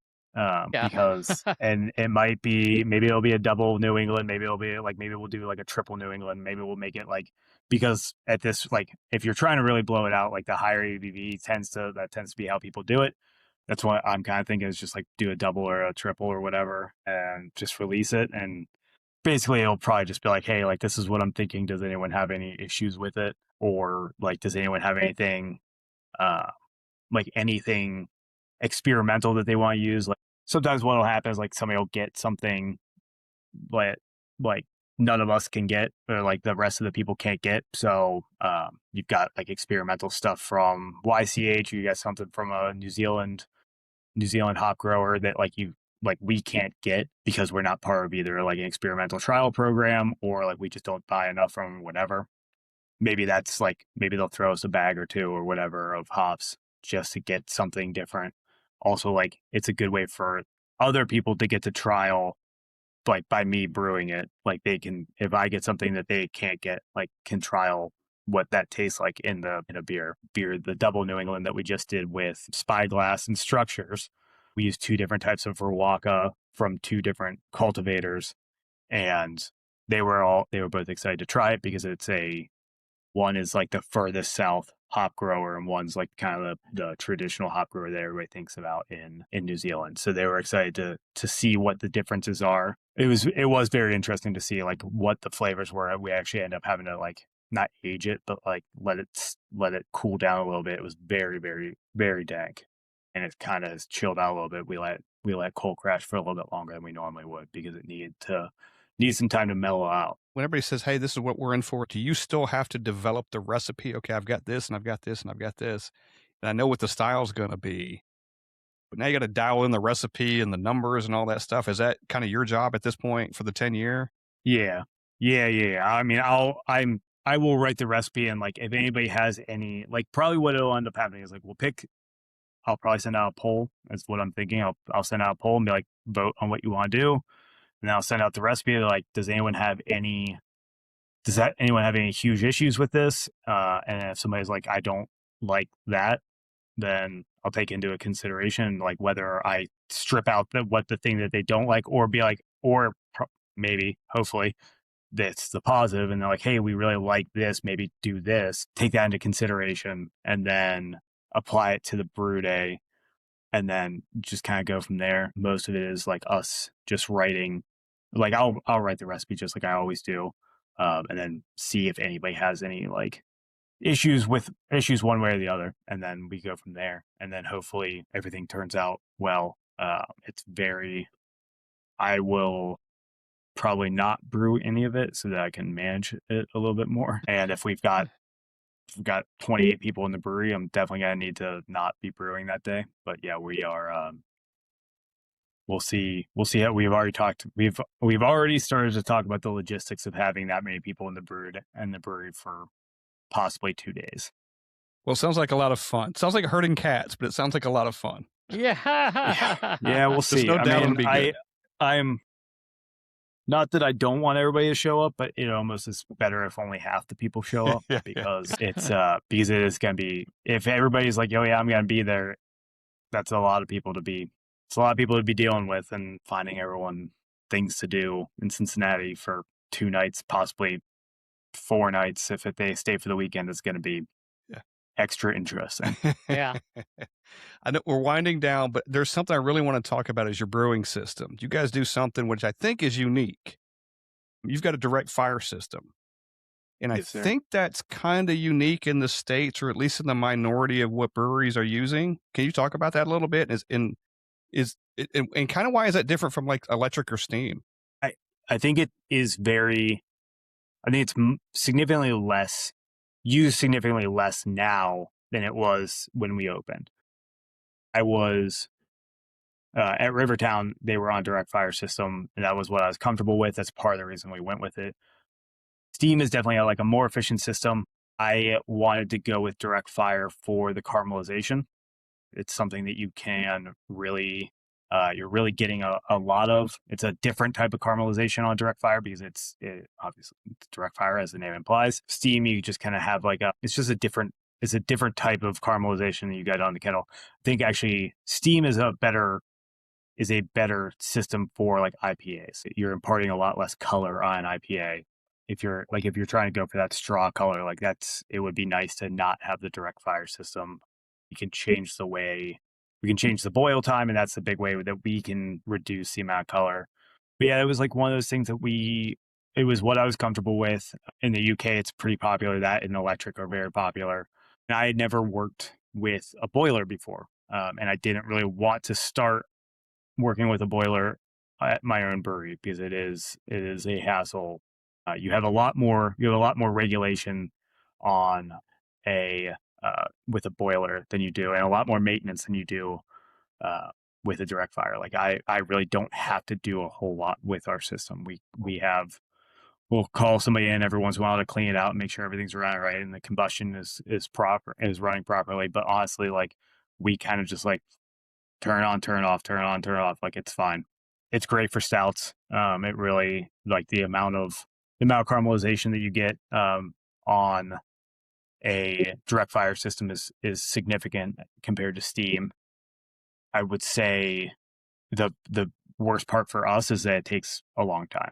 Because, and it might be, maybe it'll be a double New England, maybe it'll be like, maybe we'll do like a triple New England, maybe we'll make it like, because at this, like, if you're trying to really blow it out, like the higher ABV tends to be how people do it. That's what I'm kind of thinking, is just like do a double or a triple or whatever and just release it. And basically it'll probably just be like, hey, like, this is what I'm thinking. Does anyone have any issues with it? Or like, does anyone have anything, like anything experimental that they want to use? Like, sometimes what'll happen is like somebody will get something like none of us can get, or like the rest of the people can't get. So you've got like experimental stuff from YCH, you got something from a New Zealand hop grower that we can't get because we're not part of either like an experimental trial program, or like we just don't buy enough from whatever. Maybe that's like, maybe they'll throw us a bag or 2 or whatever of hops just to get something different. Also, like, it's a good way for other people to get to trial, like by me brewing it. Like they can, if I get something that they can't get, like can trial what that tastes like in a beer. The double New England that we just did with Spyglass and Structures. We used 2 different types of Verwaka from 2 different cultivators, and they were both excited to try it because one is like the furthest south hop grower, and one's like kind of the traditional hop grower that everybody thinks about in New Zealand. So they were excited to see what the differences are. It was very interesting to see like what the flavors were. We actually ended up having to like not age it, but like let it cool down a little bit. It was very, very, very dank, and it kind of has chilled out a little bit. We let cold crash for a little bit longer than we normally would because it needed some time to mellow out. When everybody says, hey, this is what we're in for, do you still have to develop the recipe? Okay, I've got this and I've got this and I've got this, and I know what the style's going to be, but now you got to dial in the recipe and the numbers and all that stuff. Is that kind of your job at this point for the 10-year? Yeah. I mean, I will write the recipe, and like if anybody has any, like probably what it'll end up happening is like I'll probably send out a poll. That's what I'm thinking. I'll send out a poll and be like, vote on what you want to do. And I'll send out the recipe. Like, does anyone have any huge issues with this? And if somebody's like, I don't like that, then I'll take into a consideration, like whether I strip out the thing that they don't like, or be like, maybe, hopefully, that's the positive. And they're like, hey, we really like this, maybe do this. Take that into consideration and then apply it to the brew day. And then just kind of go from there. Most of it is like us just writing, like I'll write the recipe just like I always do, and then see if anybody has any like issues one way or the other, and then we go from there. And then hopefully everything turns out well. I will probably not brew any of it so that I can manage it a little bit more. And if we've got 28 people in the brewery, I'm definitely going to need to not be brewing that day. But yeah, we are, we'll see how we've already started to talk about the logistics of having that many people in the brewery for possibly 2 days. Well, it sounds like a lot of fun. It sounds like herding cats, but it sounds like a lot of fun. Yeah. Yeah, we'll see. No doubt it'll be good. I'm not that I don't want everybody to show up, but it almost is better if only half the people show up because it's because it is going to be, if everybody's like, oh yeah, I'm going to be there, it's a lot of people to be dealing with, and finding everyone things to do in Cincinnati for 2 nights, possibly 4 nights if they stay for the weekend, is going to be extra interesting. Yeah. I know we're winding down, but there's something I really want to talk about is your brewing system. You guys do something which I think is unique. You've got a direct fire system. And I think that's kind of unique in the States, or at least in the minority of what breweries are using. Can you talk about that a little bit? And kind of why is that different from like electric or steam? I think it's significantly less used significantly less now than it was when we opened. I was at Rivertown, they were on direct fire system, and that was what I was comfortable with. That's part of the reason we went with it. Steam is definitely like a more efficient system. I wanted to go with direct fire for the caramelization. It's something that you can really, you're really getting a lot of. It's a different type of caramelization on direct fire because obviously it's direct fire, as the name implies. Steam, you just kind of have like it's a different type of caramelization that you get on the kettle. I think actually steam is a better system for like IPAs. You're imparting a lot less color on an IPA. If you're trying to go for that straw color, like it would be nice to not have the direct fire system. We can change the boil time, and that's the big way that we can reduce the amount of color. But yeah, it was like one of those things that it was what I was comfortable with. In the UK, it's pretty popular. That and electric are very popular. And I had never worked with a boiler before. And I didn't really want to start working with a boiler at my own brewery because it is a hassle. You have a lot more regulation on with a boiler than you do, and a lot more maintenance than you do with a direct fire. Like I really don't have to do a whole lot with our system. We'll call somebody in every once in a while to clean it out and make sure everything's running right and the combustion is running properly. But honestly, like we kind of just like turn on, turn off, turn on, turn off. Like it's fine. It's great for stouts. It really like the amount of caramelization that you get on a direct fire system is significant compared to steam. I would say the worst part for us is that it takes a long time.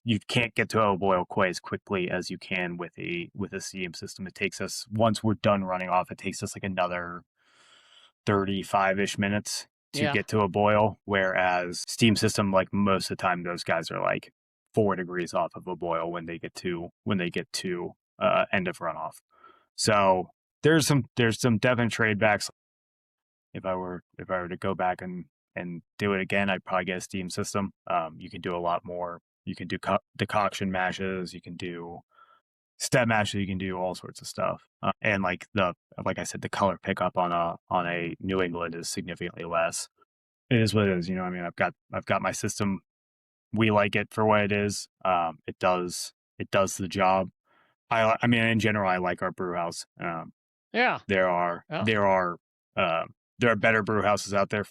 You can't get to a boil quite as quickly as you can with a steam system. It takes us, once we're done running off, it takes us like another 35-ish minutes to get to a boil. Whereas steam system, like most of the time, those guys are like 4 degrees off of a boil when they get to end of runoff. So there's some definite trade backs. If I were to go back and do it again, I'd probably get a steam system. You can do a lot more. You can do decoction mashes. You can do step mashes. You can do all sorts of stuff. And like I said, the color pickup on a New England is significantly less. It is what it is. You know, I mean, I've got my system. We like it for what it is. It does the job. I mean, in general, I like our brew house. There are better brew houses out there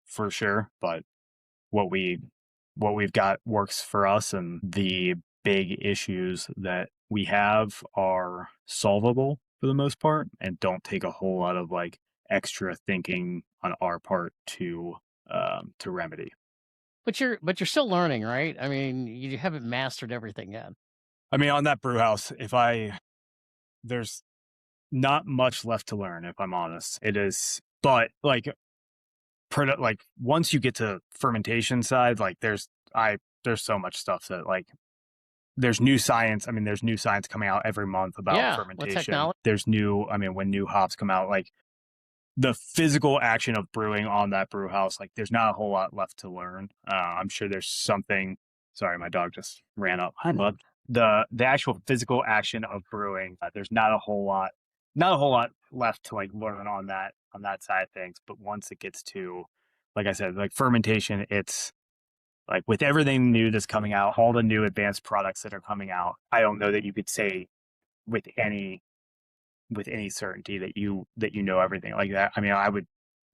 for sure, but what we've got works for us, and the big issues that we have are solvable for the most part and don't take a whole lot of like extra thinking on our part to remedy. But you're still learning, right? I mean, you haven't mastered everything yet. I mean, on that brew house, there's not much left to learn, if I'm honest. It is, but like once you get to fermentation side, like there's so much stuff that like there's new science. I mean, there's new science coming out every month about fermentation. With technology. There's when new hops come out, like the physical action of brewing on that brew house, like there's not a whole lot left to learn. I'm sure there's something. Sorry, my dog just ran up. Hi, bud. The actual physical action of brewing, there's not a whole lot left to like learn on that side of things. But once it gets to, like I said, like fermentation, it's like with everything new that's coming out, all the new advanced products that are coming out, I don't know that you could say with any certainty that you know everything like that. I mean, I would,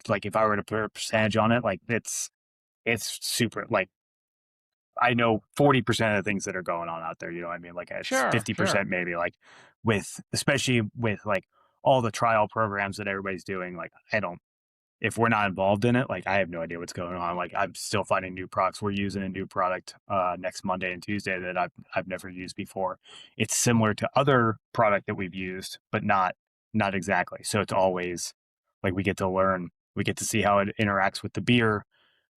like, if I were to put a percentage on it, like it's super, like I know 40% of the things that are going on out there, you know what I mean? Like it's 50% maybe, like especially with like all the trial programs that everybody's doing. Like if we're not involved in it, like I have no idea what's going on. Like I'm still finding new products. We're using a new product next Monday and Tuesday that I've never used before. It's similar to other product that we've used, but not exactly. So it's always like we get to learn, we get to see how it interacts with the beer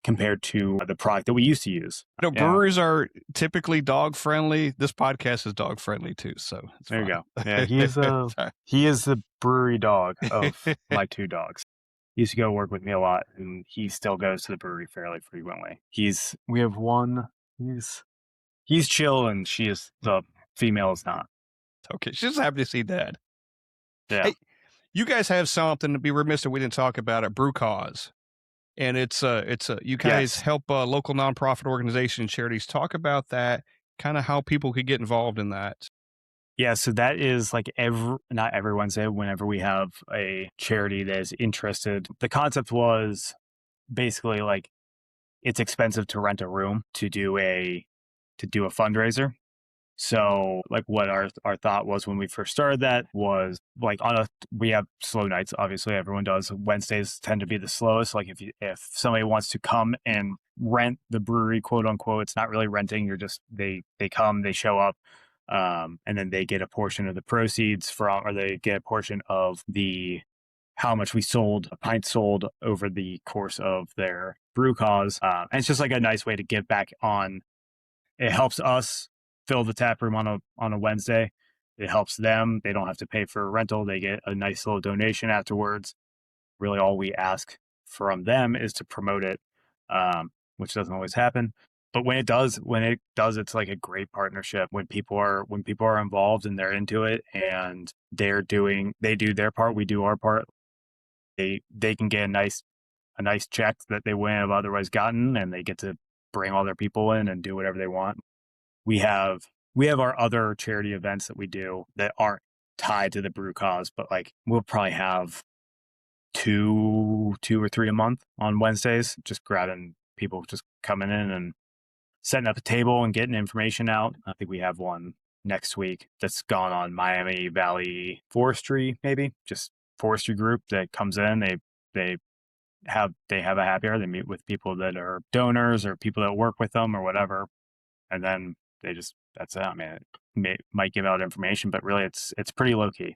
compared to the product that we used to use. You know, breweries are typically dog friendly. This podcast is dog friendly too, so it's there fine. You go. Yeah, he is the brewery dog of my 2 dogs. He used to go work with me a lot, and he still goes to the brewery fairly frequently. We have one. He's chill, and she is the Female is not. Okay, she's just happy to see Dad. Yeah. Hey, you guys have something to be remiss if we didn't talk about it. Brew Cause, and it's you guys Yes. help local nonprofit organizations and charities. Talk about that, kind of how people could get involved in that. Yeah, so that is like not every Wednesday, whenever we have a charity that is interested. The concept was basically like it's expensive to rent a room to do a fundraiser. So like what our thought was when we first started that was like we have slow nights, obviously everyone does. Wednesdays tend to be the slowest. Like if somebody wants to come and rent the brewery, quote unquote, it's not really renting. You're just they come, they show up. And then they get a portion of the proceeds or they get a portion of how much a pint sold over the course of their brew cause. And it's just like a nice way to give back on. It helps us fill the tap room on a Wednesday. It helps them. They don't have to pay for rental. They get a nice little donation afterwards. Really, all we ask from them is to promote it, which doesn't always happen. But when it does, it's like a great partnership when people are involved and they're into it and they do their part, we do our part. They can get a nice check that they wouldn't have otherwise gotten, and they get to bring all their people in and do whatever they want. We have our other charity events that we do that aren't tied to the brew cause, but like we'll probably have two or three a month on Wednesdays, just grabbing people just coming in and setting up a table and getting information out. I think we have one next week that's gone on Miami Valley Forestry, maybe just forestry group that comes in. They have a happy hour. They meet with people that are donors or people that work with them or whatever. And then that's it. I mean, it might give out information, but really it's pretty low key.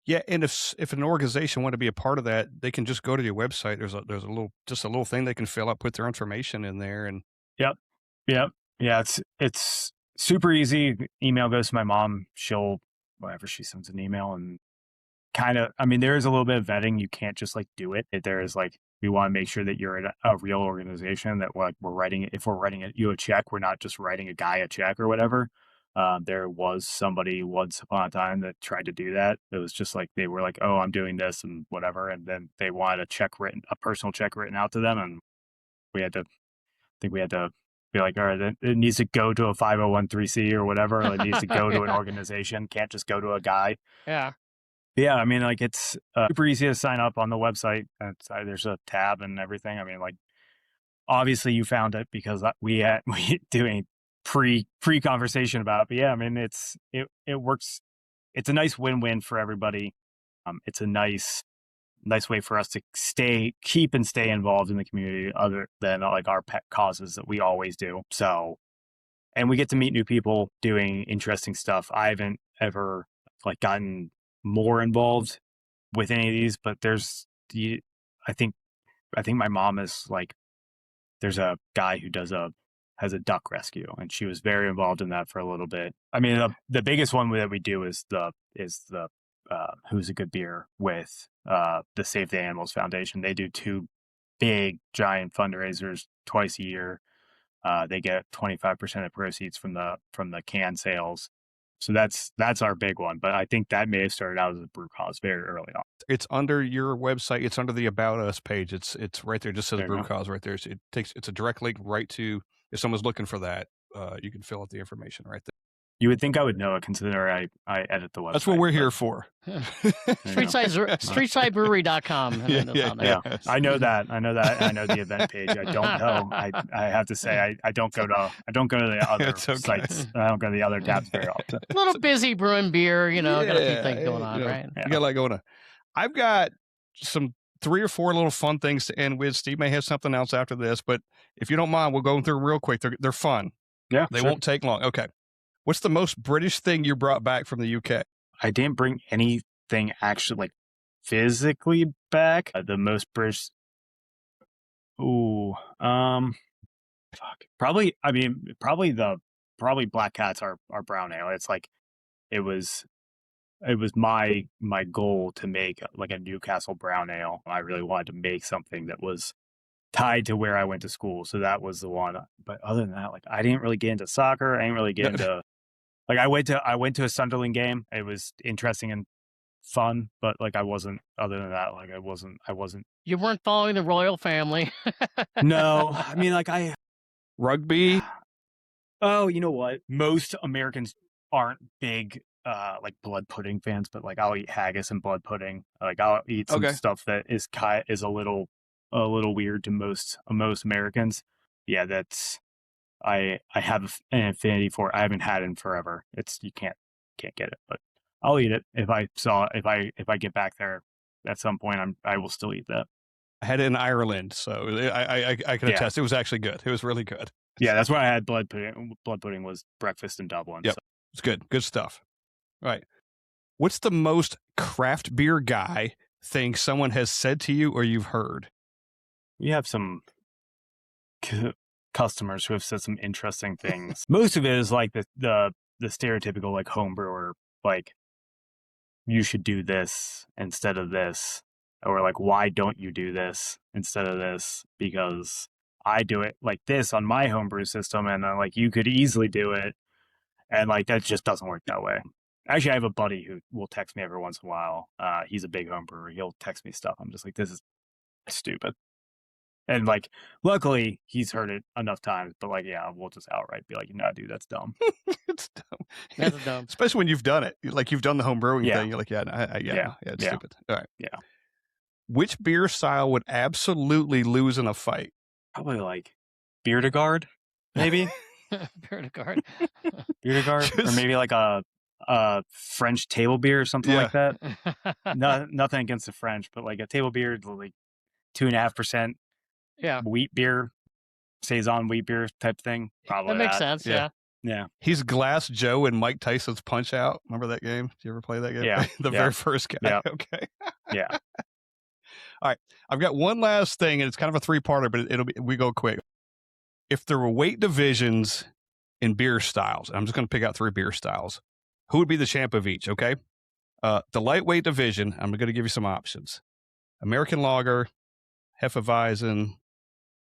Yeah, and if an organization want to be a part of that, they can just go to your website. There's a little thing they can fill out, put their information in there, and Yep. Yeah, it's super easy. Email goes to my mom. She'll, whenever she sends an email, and there is a little bit of vetting. You can't just like do it. There is like, we want to make sure that you're a real organization, that we're writing, if we're writing you a check, we're not just writing a guy a check or whatever. There was somebody once upon a time that tried to do that. It was just like, they were like, oh, I'm doing this and whatever. And then they wanted a personal check written out to them. And we had to be like, all right, it needs to go to a 501(c) or whatever. It needs to go to an organization. Can't just go to a guy. Yeah. Yeah, I mean, like it's super easy to sign up on the website. There's a tab and everything. I mean, like obviously you found it because we doing pre conversation about it. But yeah, I mean, it works. It's a nice win-win for everybody. It's a nice way for us to keep and stay involved in the community, other than like our pet causes that we always do. So, and we get to meet new people doing interesting stuff. I haven't ever like gotten more involved with any of these, but I think my mom is like, there's a guy who has a duck rescue, and she was very involved in that for a little bit. I mean, the biggest one that we do is the Who's a Good Beer with the Save the Animals Foundation. They do 2 big giant fundraisers twice a year. They get 25% of proceeds from the can sales. So that's our big one. But I think that may have started out as a brew cause very early on. It's under your website. It's under the About Us page. It's right there. It just says brew cause right there. So it's a direct link right to, if someone's looking for that, you can fill out the information right there. You would think I would know it, considering I edit the website. That's what we're here for. Streetsidebrewery.com. Yeah. I know that. I know the event page. I don't know. I have to say I don't go to the other sites. I don't go to the other tabs very often. A little busy brewing beer, got a few things going on, right? You got a lot going on. I've got some 3 or 4 little fun things to end with. Steve may have something else after this, but if you don't mind, we'll go through real quick. They're fun. Yeah, they won't take long. Okay. What's the most British thing you brought back from the UK? I didn't bring anything actually like physically back. The most British. Ooh, fuck. Probably. I mean, probably Black Cat's our brown ale. It's like, it was my goal to make like a Newcastle brown ale. I really wanted to make something that was tied to where I went to school. So that was the one. But other than that, like I didn't really get into soccer. I didn't really get into Like I went to a Sunderland game. It was interesting and fun, but like I wasn't. Other than that, like I wasn't. You weren't following the royal family. No, I mean like Rugby. Oh, you know what? Most Americans aren't big like blood pudding fans, but like I'll eat haggis and blood pudding. Like I'll eat some Okay. stuff that is a little weird to most Americans. Yeah, that's I have an affinity for it. I haven't had it in forever. It's you can't get it, but I'll eat it if I get back there at some point. I will still eat that. I had it in Ireland, so I can Yeah. attest. It was actually good. It was really good. Yeah, that's why I had blood pudding. Blood pudding was breakfast in Dublin. Yep. So. It's good. Good stuff. All right. What's the most craft beer guy thing someone has said to you or you've heard? We have some customers who have said some interesting things. Most of it is like the stereotypical like home brewer, like you should do this instead of this, or like why don't you do this instead of this? Because I do it like this on my homebrew system, and like you could easily do it, and like that just doesn't work that way. Actually, I have a buddy who will text me every once in a while. He's a big home brewer. He'll text me stuff. I'm just like, this is stupid. And like, luckily, he's heard it enough times. But like, yeah, we'll just outright be like, no, dude, that's dumb. It's dumb. That's dumb. Especially when you've done it. Like you've done the home brewing Yeah. thing. You're like, it's Yeah. stupid. All right. Yeah. Which beer style would absolutely lose in a fight? Probably like beer to guard, maybe Beer to guard. beer to guard, or maybe like a French table beer or something like that. Nothing against the French, but like a table beer, like 2.5% Yeah, wheat beer, saison wheat beer type thing. Probably that makes sense. Yeah. Yeah. He's Glass Joe in Mike Tyson's Punch Out. Remember that game? Did you ever play that game? Yeah. The Yeah. very first guy. Yeah. Okay. Yeah. All right. I've got one last thing, and it's kind of a 3-parter, but we go quick. If there were weight divisions in beer styles, I'm just going to pick out 3 beer styles. Who would be the champ of each? Okay. The lightweight division, I'm going to give you some options: American Lager, Hefeweizen,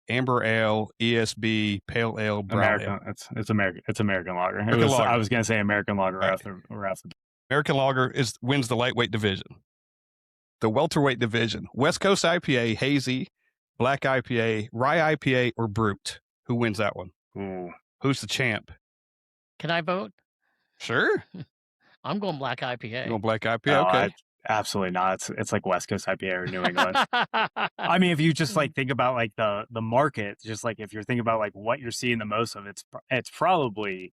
Amber Ale, ESB, Pale Ale, Brown Ale. It's American. It's American Lager. American Lager. I was going to say American Lager Right. after. American Lager wins the lightweight division. The welterweight division: West Coast IPA, Hazy, Black IPA, Rye IPA, or Brute. Who wins that one? Ooh. Who's the champ? Can I vote? Sure. I'm going Black IPA. You're going Black IPA. No, Okay. absolutely not. It's like West Coast IPA or New England. I mean, if you just like think about like the market, just like if you're thinking about like what you're seeing the most of, it's probably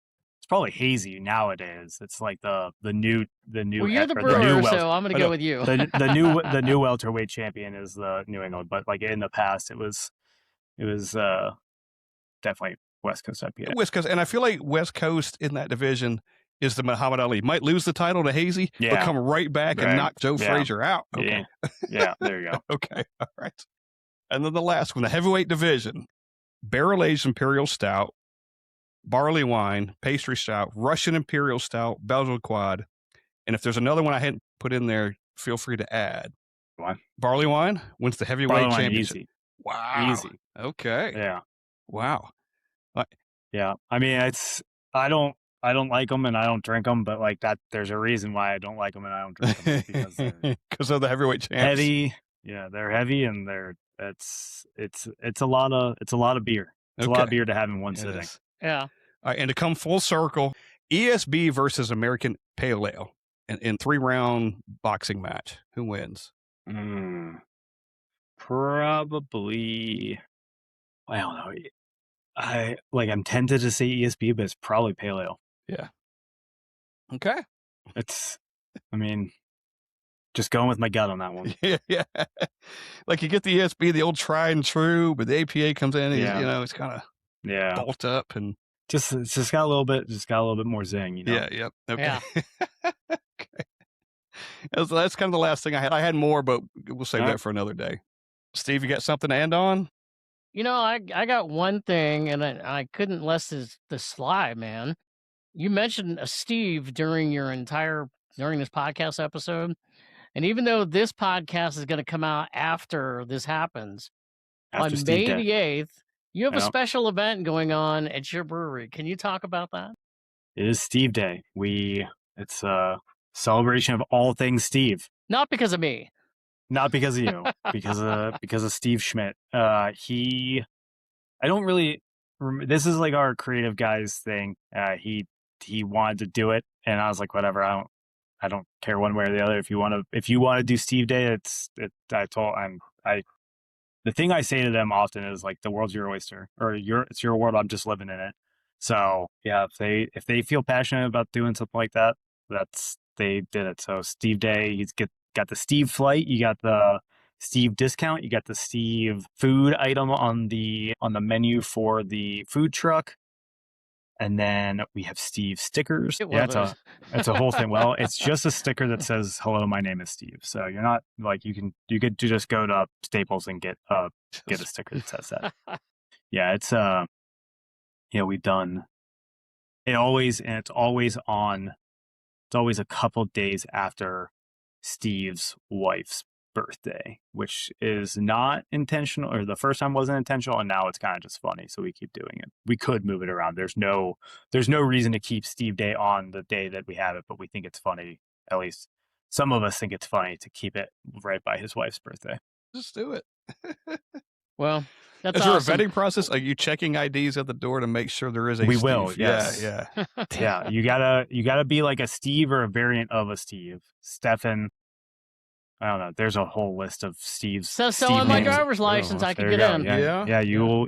hazy nowadays. It's like the new. Well, you're the or brewer, wel- so I'm going to go with you. the new welterweight champion is the New England, but like in the past, it was definitely West Coast IPA. West Coast, and I feel like West Coast in that division is the Muhammad Ali. Might lose the title to Hazy, but Yeah. come right back and Right. knock Joe Yeah. Frazier out. Okay. Yeah, there you go. Okay. All right. And then the last one, the heavyweight division: barrel-aged Imperial Stout, barley wine, pastry stout, Russian Imperial Stout, Belgian Quad. And if there's another one I hadn't put in there, feel free to add. Wine. Barley wine wins the heavyweight Barley wine, championship. easy. Wow. Easy. Okay. Yeah. Wow. Yeah. I mean, I don't like them and I don't drink them, but like that, there's a reason why I don't like them and I don't drink them because they're Because of the heavyweight champs. heavy. Yeah, they're heavy and it's a lot of beer. It's a lot of Okay. beer to have in one It sitting. is. Yeah. All right, and to come full circle, ESB versus American Pale Ale in 3-round boxing match. Who wins? Probably. I don't know. I'm tempted to say ESB, but it's probably Pale Ale. Okay. I mean, just going with my gut on that one. Yeah. Like you get the ESB, the old tried and true, but the APA comes in and Yeah. it's kind of Yeah. bolt up and It's just got a little bit more zing, you know. yeah, yep. Okay. Yeah. Okay. That's kind of the last thing I had. I had more, but we'll save All that right. for another day. Steve, you got something to end on? I got one thing, and I couldn't let this slide, man. You mentioned a Steve during this podcast episode, and even though this podcast is going to come out after this happens, After on Steve May Day. the 8th, you have a Yep. special event going on at your brewery. Can you talk about that? It is Steve Day. It's a celebration of all things Steve. Not because of me. Not because of you, because of Steve Schmidt. I don't really. This is like our creative guys thing. He wanted to do it, and I was like, whatever. I don't care one way or the other. If you want to do Steve Day, the thing I say to them often is like, the world's your oyster, or it's your world. I'm just living in it. So yeah, if they feel passionate about doing something like that, they did it. So Steve Day, got the Steve flight, you got the Steve discount, you got the Steve food item on the menu for the food truck, and then we have Steve stickers. Yeah, it's a whole thing. Well, it's just a sticker that says "Hello, my name is Steve." So you're not like you could just go to Staples and get a sticker that says that. Yeah, it's we've done it always, and it's always a couple days after Steve's wife's birthday, which is not intentional, or the first time wasn't intentional, and now it's kind of just funny, so we keep doing it. We could move it around. There's no reason to keep Steve Day on the day that we have it, but we think it's funny. At least some of us think it's funny to keep it right by his wife's birthday. Just do it. Well, that's Is awesome. there a vetting process? Are you checking IDs at the door to make sure there is a We Steve? will, yes. Yeah. Yeah, you gotta be like a Steve or a variant of a Steve. Stefan. I don't know. There's a whole list of Steve's. So Steve on my names. driver's license, I could There get you in. go. Yeah. You will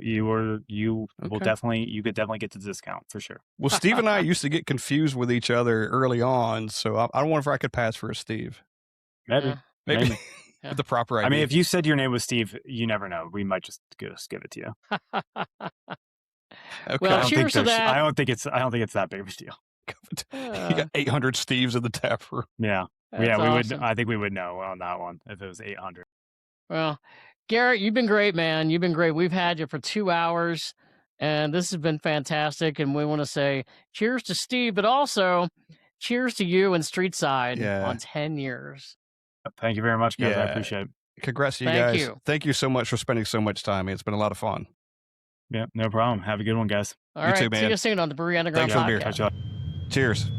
Okay. definitely, you could definitely get the discount for sure. Well, Steve and I used to get confused with each other early on, so I don't wonder if I could pass for a Steve. Maybe. Maybe. Yeah. With the proper ID. I mean, if you said your name was Steve, you never know. We might just give it to you. Okay. Well, cheers to that. I don't think it's that big of a deal. You got 800 Steves in the tap room. Yeah. That's We awesome. would. I think we would know on that one if it was 800. Well, Garrett, you've been great, man. You've been great. We've had you for 2 hours, and this has been fantastic. And we want to say cheers to Steve, but also cheers to you and Streetside on 10 years. Thank you very much, guys. I Yeah. appreciate it. Congrats to you Thank guys. you. Thank you so much for spending so much time. It's been a lot of fun. Yeah, no problem. Have a good one, guys. All You right. too, See man. you soon on the Brewery Underground Thanks for being podcast. here. Cheers.